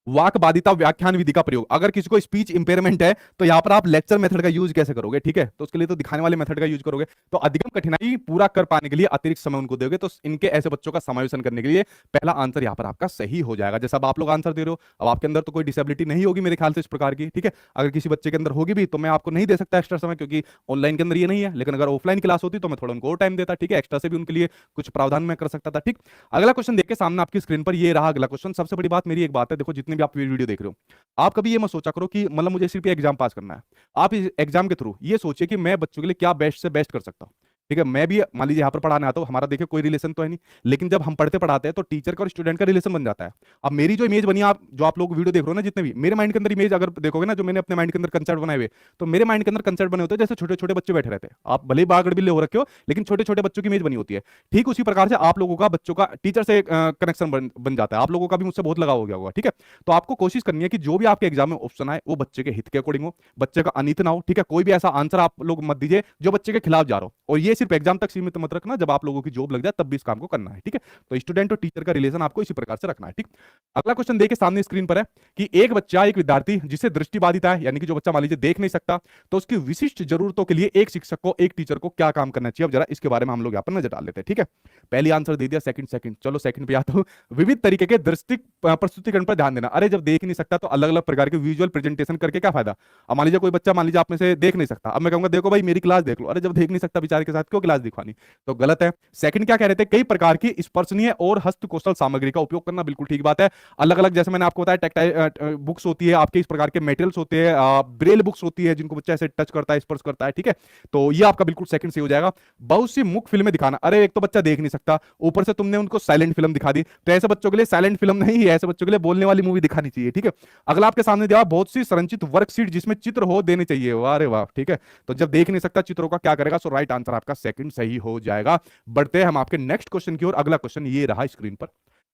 वाक बाधिता व्याख्यान विधि का प्रयोग, अगर किसी को स्पीच इंपेयरमेंट है तो यहां पर आप लेक्चर मेथड का यूज कैसे करोगे, ठीक है। तो उसके लिए तो दिखाने वाले मेथड का यूज करोगे। तो अधिगम कठिनाई पूरा कर पाने के लिए अतिरिक्त समय उनको दोगे, तो इनके ऐसे बच्चों का समावेशन करने के लिए पहला आंसर यहां पर आपका सही हो जाएगा। जैसा अब आप लोग आंसर दे रहे हो, अब आपके अंदर तो कोई डिसेबिलिटी नहीं होगी मेरे ख्याल से इस प्रकार की, ठीक है। अगर किसी बच्चे के अंदर होगी भी तो मैं आपको नहीं दे सकता एक्स्ट्रा समय, क्योंकि ऑनलाइन के अंदर ये नहीं है। लेकिन अगर ऑफलाइन क्लास होती तो मैं थोड़ा उनको और टाइम देता, ठीक है, एक्स्ट्रा से भी उनके लिए कुछ प्रावधान में कर सकता था, ठीक। अगला क्वेश्चन देखिए सामने आपकी स्क्रीन पर, ये रहा अगला क्वेश्चन। सबसे बड़ी बात मेरी एक बात है, देखो जितने भी आप वीडियो देख रहे हो, आप कभी ये मत सोचा करो कि मतलब मुझे सिर्फ एग्जाम पास करना है। आप इस एग्जाम के थ्रू ये सोचिए कि मैं बच्चों के लिए क्या बेस्ट से बेस्ट कर सकता हूं, ठीक है। मैं भी मान लीजिए यहाँ पर पढ़ाने आता हूँ, हमारा देखिए कोई रिलेशन तो है नहीं, लेकिन जब हम पढ़ते पढ़ाते हैं तो टीचर का और स्टूडेंट का रिलेशन बन जाता है। अब मेरी जो इमेज बनी, आप जो आप लोग वीडियो देख रहे हो ना, जितने भी मेरे माइंड के अंदर इमेज अगर देखोगे ना, जो मैंने अपने माइंड के अंदर कंसेप्ट बनाए हुए, तो मेरे माइंड के अंदर कंसेप्ट बने होते हैं जैसे छोटे छोटे बच्चे बैठे रहते हैं। आप भले ही बागड़ बिल्ले हो रखे हो, लेकिन छोटे छोटे बच्चों की इमेज बनी होती है। ठीक उसी प्रकार से आप लोगों का बच्चों का टीचर से कनेक्शन बन जाता है। आप लोगों का भी मुझसे बहुत लगाव हो गया होगा, ठीक है। तो आपको कोशिश करनी है कि जो भी आपके एग्जाम में ऑप्शन आए वो बच्चे के हित के अकॉर्डिंग हो, बच्चे का अनित ना हो, ठीक है। कोई भी ऐसा आंसर आप लोग मत दीजिए जो बच्चे के खिलाफ जा रहा हो। और ये सिर्फ एग्जाम तक सीमित मत रखना, जब आप लोगों की जॉब लग जाए तब भी इस काम को करना है, ठीक है। तो स्टूडेंट और टीचर का रिलेशन आपको इसी प्रकार से रखना है, ठीक। अगला क्वेश्चन देखिए सामने स्क्रीन पर है कि एक बच्चा, एक विद्यार्थी जिसे दृष्टिबाधिता है, यानी कि जो बच्चा मान लीजिए देख नहीं सकता, तो उसकी विशिष्ट जरूरतों के लिए एक शिक्षक को, एक टीचर को क्या काम करना चाहिए। अब जरा इसके बारे में हम लोग यहाँ पर नजर डाल लेते हैं, ठीक है। पहली आंसर दे दिया, सेकंड चलो सेकंड पे आता हूं। विविध तरीके के दृष्टि प्रस्तुतिकरण पर ध्यान देना। अरे जब देख नहीं सकता तो अलग अलग प्रकार के विजुअल प्रेजेंटेशन करके क्या फायदा। अब मान लीजिए कोई बच्चा, मान लीजिए आप में से देख नहीं सकता, अब मैं कहूंगा देखो भाई मेरी क्लास देख लो। अरे जब देख नहीं सकता बेचारे के साथ क्यों क्लास दिखवानी, तो गलत है। सेकंड क्या कह रहे थे, कई प्रकार की स्पर्शनीय और हस्तकौशल सामग्री का उपयोग करना, बिल्कुल ठीक बात है। अलग अलग, जैसे मैंने आपको बताया, टेक्टाइल बुक्स होती है, आपके इस प्रकार के मटेरियल्स होते हैं, ब्रेल बुक्स होती है जिनको बच्चा ऐसे टच करता है, स्पर्श करता है, ठीक है। तो ये आपका बिल्कुल सेकंड सही हो जाएगा। बहुत सी मुख्य फिल्में दिखाना। अरे एक तो बच्चा देख नहीं सकता, ऊपर से तुमने उनको साइलेंट फिल्म दिखा दी, तो ऐसे बच्चों के लिए साइलेंट फिल्म नहीं है, ऐसे बच्चों के लिए बोलने वाली मूवी दिखानी चाहिए, ठीक है। अगला आपके सामने दिया, बहुत सी संरचित वर्कशीट जिसमें चित्र हो देने चाहिए। वाह रे वाह, ठीक है। तो जब देख नहीं सकता चित्रों का क्या करेगा, सो राइट आंसर आपका सेकंड सही हो जाएगा। बढ़ते हैं हम आपके नेक्स्ट क्वेश्चन की ओर। अगला क्वेश्चन ये रहा स्क्रीन पर,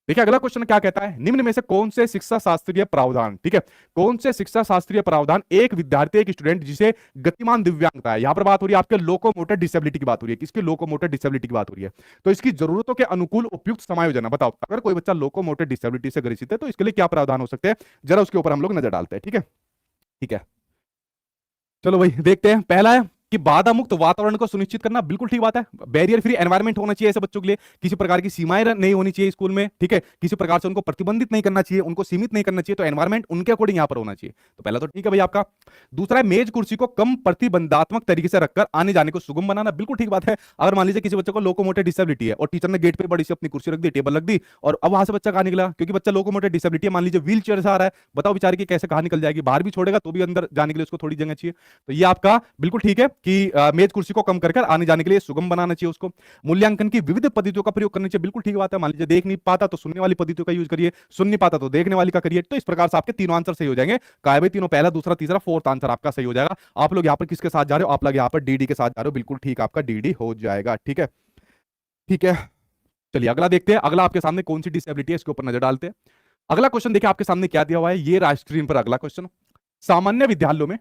देखिए अगला क्वेश्चन क्या कहता है, निम्न में से कौन से शिक्षा शास्त्रीय प्रावधान, ठीक है, कौन से शिक्षा शास्त्रीय प्रावधान एक विद्यार्थी, एक स्टूडेंट जिसे गतिमान दिव्यांगता है, यहां पर बात हो रही है आपके लोकोमोटर डिसेबिलिटी की बात हो रही है, किसकी लोकोमोटर डिसेबिलिटी की बात हो रही है, तो इसकी जरूरतों के अनुकूल उपयुक्त समायोजन है। बताओ अगर कोई बच्चा लोकोमोटर डिसेबिलिटी से ग्रसित है तो इसके लिए क्या प्रावधान हो सकते हैं, जरा उसके ऊपर हम लोग नजर डालते हैं, ठीक है। ठीक है, चलो भाई देखते हैं। पहला है कि बाधा मुक्त वातावरण को सुनिश्चित करना, बिल्कुल ठीक बात है। बैरियर फ्री एनवायरनमेंट होना चाहिए ऐसे बच्चों के लिए, किसी प्रकार की सीमाएं नहीं होनी चाहिए स्कूल में, ठीक है। किसी प्रकार से उनको प्रतिबंधित नहीं करना चाहिए, उनको सीमित नहीं करना चाहिए, तो एनवायरनमेंट उनके अकॉर्डिंग यहां पर होना चाहिए। तो पहला तो ठीक है भाई आपका। दूसरा है मेज कुर्सी को कम प्रतिबंधात्मक तरीके से रखकर आने जाने को सुगम बनाना, बिल्कुल ठीक बात है। अगर मान लीजिए किसी बच्चे को लोकोमोटर डिसेबिलिटी है और टीचर ने गेट पे बड़ी सी अपनी कुर्सी रख दी, टेबल रख दी, और अब वहां से बच्चा कहां निकला, क्योंकि बच्चा लोकोमोटर डिसेबिलिटी है, मान लीजिए व्हील चेयर से आ रहा है, बताओ बेचारे की कैसे कहां निकल जाएगी, बाहर भी छोड़ेगा तो भी अंदर जाने के लिए उसको थोड़ी जगह चाहिए। तो ये आपका बिल्कुल ठीक है कि मेज कुर्सी को कम कर आने जाने के लिए सुगम बनाना चाहिए उसको। मूल्यांकन की विविध पद्धतियों का प्रयोग करना चाहिए, बिल्कुल ठीक बात है। मान लीजिए देख नहीं पाता तो सुनने वाली पद्धतियों का यूज करिए, सुन नहीं पाता तो देखने वाली का करिए। तो इस प्रकार से आपके तीनों आंसर सही हो जाएंगे। काय भाई तीनों, पहला दूसरा तीसरा फोर्थ आंसर आपका सही हो जाएगा। आप लोग यहाँ पर किसके साथ जा रहे हो, आप लोग यहाँ पर डीडी के साथ जा रहे हो, बिल्कुल ठीक आपका डीडी हो जाएगा, ठीक है। ठीक है, चलिए अगला देखते हैं, अगला आपके सामने कौन सी डिसेबिलिटी है, इसके ऊपर नजर डालते हैं। अगला क्वेश्चन देखिए आपके सामने क्या दिया हुआ है, ये रहा स्क्रीन पर अगला क्वेश्चन। सामान्य विद्यालयों में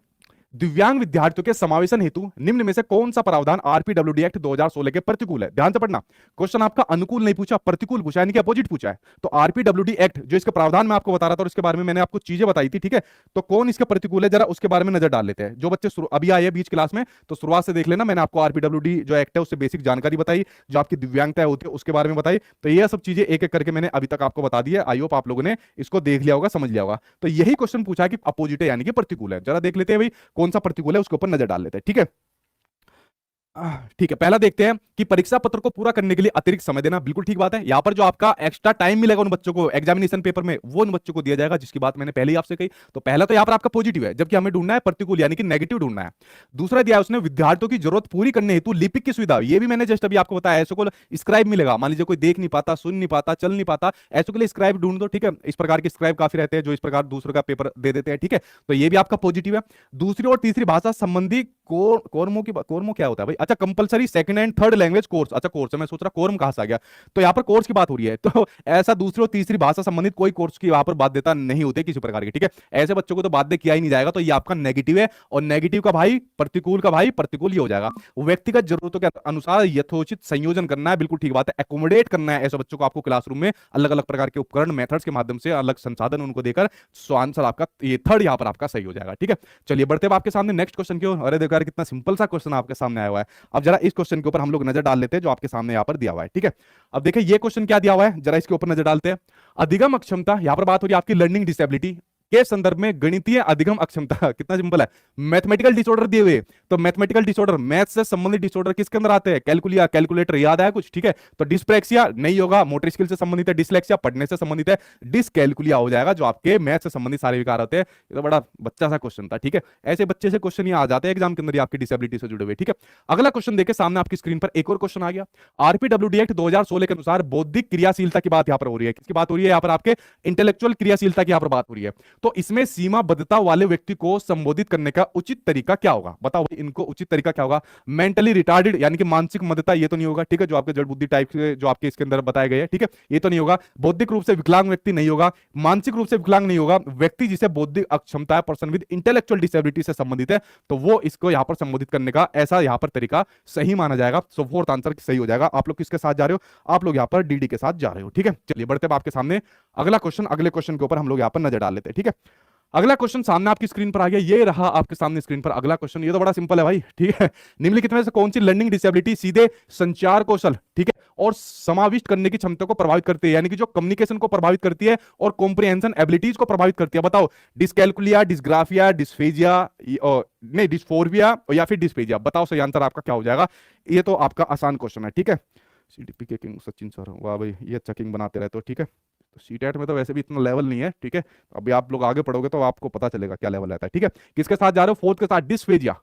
दिव्यांग विद्यार्थियों के समावेशन हेतु निम्न में से कौन सा प्रावधान आरपीडब्ल्यूडी एक्ट 2016 के प्रतिकूल है? ध्यान से पढ़ना, क्वेश्चन आपका अनुकूल नहीं पूछा, प्रतिकूल पूछा, यानी कि अपोजिट पूछा है। तो आरपीडब्ल्यूडी एक्ट जो इसके प्रावधान मैं आपको बता रहा था और इसके बारे में मैंने आपको चीजें बताई थी, ठीक है, तो कौन इसके प्रतिकूल है जरा उसके बारे में नजर डाल लेते हैं। जो बच्चे अभी आए बीच क्लास में तो शुरुआत से देख लेना, मैंने आपको आरपीडब्ल्यूडी जो एक्ट है उससे बेसिक जानकारी बताई, जो आपकी दिव्यांगता होती है उसके बारे में बताई। तो ये सब चीजें एक एक करके मैंने अभी तक आपको बता दी है। आई होप आप लोगों ने इसको देख लिया होगा, समझ लिया होगा। तो यही क्वेश्चन पूछा है कि अपोजिट है यानी कि प्रतिकूल है। जरा देख लेते हैं भाई कौन सा प्रतिकूल है, उसके ऊपर नजर डाल लेते हैं, ठीक है। ठीक है, पहला देखते हैं कि परीक्षा पत्र को पूरा करने के लिए अतिरिक्त समय देना, बिल्कुल ठीक बात है। यहां पर जो आपका एक्स्ट्रा टाइम मिलेगा उन बच्चों को एग्जामिनेशन पेपर में, वो उन बच्चों को दिया जाएगा, जिसकी बात मैंने पहले ही आपसे कही। तो पहला तो यहां पर आपका पॉजिटिव है, जबकि हमें ढूंढना है प्रतिकूल यानी कि नेगेटिव ढूंढना है। दूसरा दिया है उसने विद्यार्थियों की जरूरत पूरी करने हेतु लिपिक की सुविधा, ये भी मैंने जस्ट अभी आपको बताया, ऐसे को स्क्राइब मिलेगा। मान लीजिए कोई देख नहीं पाता, सुन नहीं पाता, चल नहीं पाता, ऐसे के लिए स्क्राइब ढूंढ दो, ठीक है। इस प्रकार के स्क्राइब काफी रहते हैं जो इस प्रकार दूसरों का पेपर दे देते हैं, ठीक है। तो ये भी आपका पॉजिटिव है। दूसरी और तीसरी भाषा संबंधी कोर्मो क्या होता है भाई? अच्छा, compulsory second and third language course. अच्छा कोर्स है, मैं सोच रहा कोर्म कहां से आ गया। तो यहाँ पर कोर्स की बात हो रही है, तो ऐसा दूसरी और तीसरी भाषा संबंधित कोई कोर्स की यहाँ पर बाध्यता नहीं होती किसी प्रकार की, ठीक है। ऐसे बच्चों को तो बाध्य किया ही नहीं जाएगा। तो ये आपका नेगेटिव है, और नेगेटिव का भाई प्रतिकूल का भाई प्रतिकूल ही हो जाएगा। व्यक्तिगत जरूरतों के अनुसार यथोचित संयोजन करना है, बिल्कुल ठीक बात है। एकोमोडेट करना है ऐसे बच्चों को आपको क्लासरूम में अलग अलग प्रकार के उपकरण मेथड्स के माध्यम से अलग संसाधन उनको देकर। सो आंसर आपका ये थर्ड यहाँ पर आपका सही हो जाएगा, ठीक है। चलिए बढ़ते हैं आपके सामने नेक्स्ट क्वेश्चन की ओर। अरे देखो यार कितना सिंपल सा क्वेश्चन आपके सामने आया हुआ है। अब जरा इस क्वेश्चन के ऊपर हम लोग नजर डाल लेते हैं जो आपके सामने यहाँ पर दिया हुआ है, ठीक है। अब देखिए ये क्वेश्चन क्या दिया हुआ है, जरा इसके ऊपर नजर डालते हैं। अधिगम अक्षमता, यहां पर बात हो रही है आपकी लर्निंग डिसेबिलिटी के संदर्भ में गणितीय अधिगम अक्षमता, कितना सिंपल है। मैथमेटिकल डिसऑर्डर दिए हुए, तो मैथमेटिकल डिसऑर्डर, मैथ से संबंधित डिसऑर्डर किसके अंदर आते हैं? कैलकुलिया, कैलकुलेटर याद आया कुछ, ठीक है। तो डिस्प्रेक्सिया नहीं होगा, मोटर स्किल से संबंधित है। डिसलेक्सिया पढ़ने से संबंधित है। डिसकैलकुलिया हो जाएगा जो आपके मैथ से संबंधित सारे विकार होते हैं। ये तो बड़ा बच्चा सा क्वेश्चन था, ठीक है। ऐसे बच्चे से क्वेश्चन आ जाते हैं एग्जाम के अंदर ही आपकी डिसेबिलिटी से जुड़े हुए, ठीक है। अगला क्वेश्चन देखे सामने आपकी स्क्रीन पर एक और क्वेश्चन आ गया। आरपीडब्ल्यूडी एक्ट 2016 के अनुसार बौद्धिक क्रियाशीलता की बात यहां पर हो रही है। किसकी बात हो रही है? यहां पर आपके इंटेलेक्चुअल क्रियाशीलता की यहां पर बात हो रही है। तो इसमें सीमाबद्धता वाले व्यक्ति को संबोधित करने का उचित तरीका क्या होगा? बताओ इनको उचित तरीका क्या होगा? मेंटली रिटार्डेड यानी कि मानसिक मदता, ये तो नहीं होगा, ठीक है। जो आपके जड़ बुद्धि टाइप के जो आपके इसके अंदर बताए गए हैं, ठीक है, ये तो नहीं होगा। बौद्धिक रूप से विकलांग व्यक्ति नहीं होगा, मानसिक रूप से विकलांग नहीं होगा। व्यक्ति जिसे बौद्धिक अक्षमता है, पर्सन विद इंटेलेक्चुअल डिसेबिलिटी से संबंधित है, तो वो इसको यहां पर संबोधित करने का ऐसा यहां पर तरीका सही माना जाएगा। सो फोर्थ आंसर सही हो जाएगा। आप लोग किसके साथ जा रहे हो? आप लोग यहां पर डीडी के साथ जा रहे हो, ठीक है। चलिए बढ़ते हैं आपके सामने अगला क्वेश्चन। अगले क्वेश्चन के ऊपर हम लोग यहां पर नजर डाल लेते हैं, ठीक है। अगला क्वेश्चन सामने आपकी स्क्रीन पर आ गया, ये रहा आपके सामने स्क्रीन पर अगला क्वेश्चन। ये तो बड़ा सिंपल है भाई, ठीक है। निम्नलिखित में से कौन सी लर्निंग डिसेबिलिटी सीधे संचार कौशल, ठीक है, और समाविष्ट करने की क्षमता को प्रभावित करती है, यानी कि जो कम्युनिकेशन को प्रभावित करती है और कॉम्प्रिहेंशन एबिलिटीज को प्रभावित करती है? बताओ, डिसकैलकुलिया, डिस्ग्राफिया, डिस्फेजिया, नहीं डिस्फोर्बिया या फिर डिस्फेजिया? बताओ सही आंसर आपका क्या हो जाएगा। ये तो आपका आसान क्वेश्चन है, ठीक है। सीडीपी के किंग सचिन सर, वाह भाई, ये चेकिंग बनाते रहते हो, ठीक है। तो सीटेट में तो वैसे भी इतना लेवल नहीं है, ठीक है। अभी आप लोग आगे पढ़ोगे तो आपको पता चलेगा क्या लेवल रहता है, ठीक है। किसके साथ जा रहे हो? फोर्थ के साथ, डिस्फेजिया।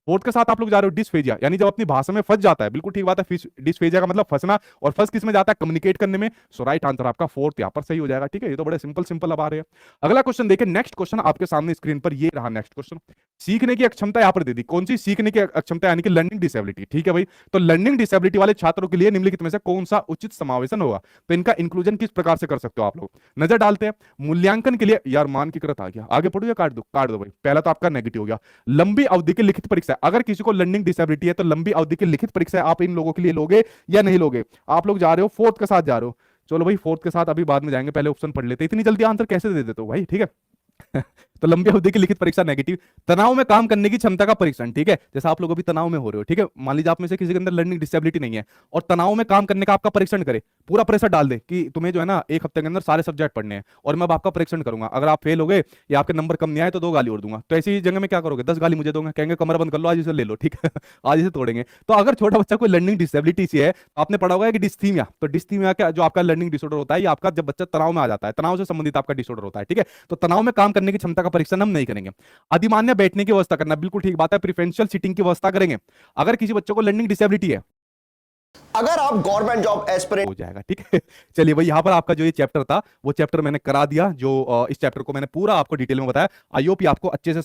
फोर्थ के साथ आप लोग जा रहे हो डिस्फेजिया, यानी जब अपनी भाषा में फंस जाता है, बिल्कुल ठीक बात है। डिस्फेजिया का मतलब फंसना, और फंस किस में जाता है? कम्युनिकेट करने में। सो राइट आंसर आपका फोर्थ यहाँ पर सही हो जाएगा, ठीक है। ये तो बड़े सिंपल सिंपल अब आ रहे हैं। अगला क्वेश्चन देखिए, नेक्स्ट क्वेश्चन आपके सामने स्क्रीन पर ये रहा नेक्स्ट क्वेश्चन। सीखने की अक्षमता यहाँ पर दे दी, कौन सी सीखने की अक्षमता? यानी कि लर्निंग डिसेबिलिटी, ठीक है भाई। तो लर्निंग डिसेबिलिटी वाले छात्रों के लिए निम्नलिखित में से कौन सा उचित समावेशन होगा? तो इनका इंक्लूजन किस प्रकार से कर सकते हो आप लोग? नजर डालते हैं। मूल्यांकन के लिए, यार मानकीकृत आ गया, आगे पढ़ो या काट दो भाई। पहला तो आपका नेगेटिव हो गया। लंबी अवधि की लिखित परीक्षा, अगर किसी को लर्निंग डिसेबिलिटी है तो लंबी अवधि की लिखित परीक्षा आप इन लोगों के लिए लोगे या नहीं लोगे? आप लोग जा रहे हो फोर्थ के साथ जा रहे हो। चलो भाई फोर्थ के साथ अभी बाद में जाएंगे, पहले ऑप्शन पढ़ लेते हैं। इतनी जल्दी आंसर कैसे दे देते हो भाई, ठीक है। तो लंबी अवधि की लिखित परीक्षा नेगेटिव। तनाव में काम करने की क्षमता का परीक्षण, ठीक है। जैसे आप लोग अभी तनाव में हो रहे हो, ठीक है। मान लीजिए आप में से किसी के अंदर लर्निंग डिसेबिलिटी नहीं है और तनाव में काम करने का आपका परीक्षण करे, पूरा प्रेशर डाल दे कि तुम्हें जो है ना एक हफ्ते के अंदर सारे सब्जेक्ट पढ़ने हैं और मैं अब आपका परीक्षण करूंगा। अगर आप फेल हो गए या आपके नंबर कम नहीं आए तो 2 गाली और दूंगा। तो ऐसी जगह में क्या करोगे? 10 गाली मुझे दूंगा, कहेंगे कमर बंद कर लो, आज इसे ले लो, ठीक है। आज इसे तोड़ेंगे। तो अगर छोटा बच्चा कोई लर्निंग डिसेबिलिटी से है, आपने पढ़ा होगा कि डिस्थीमिया, तो डिस्थीमिया का जो आपका लर्निंग डिसऑर्डर होता है, ये आपका जब बच्चा तनाव में आ जाता है, तनाव से संबंधित आपका डिसऑर्डर होता है, ठीक है। तो तनाव में काम करने की क्षमता का परीक्षण हम नहीं करेंगे। अधिमान्य बैठने की व्यवस्था करना, बिल्कुल ठीक बात है। प्रेफरेंशियल सीटिंग की व्यवस्था करेंगे अगर किसी बच्चों को लर्निंग डिसेबिलिटी है, अगर आप गवर्नमेंट जॉब एस्पिरेंट हो जाएगा, ठीक है। चलिए भाई, यहां पर आपका जो ये चैप्टर था वो चैप्टर मैंने करा दिया। जो इस चैप्टर को मैंने पूरा आपको डिटेल में बताया। आई होप ये आपको अच्छे से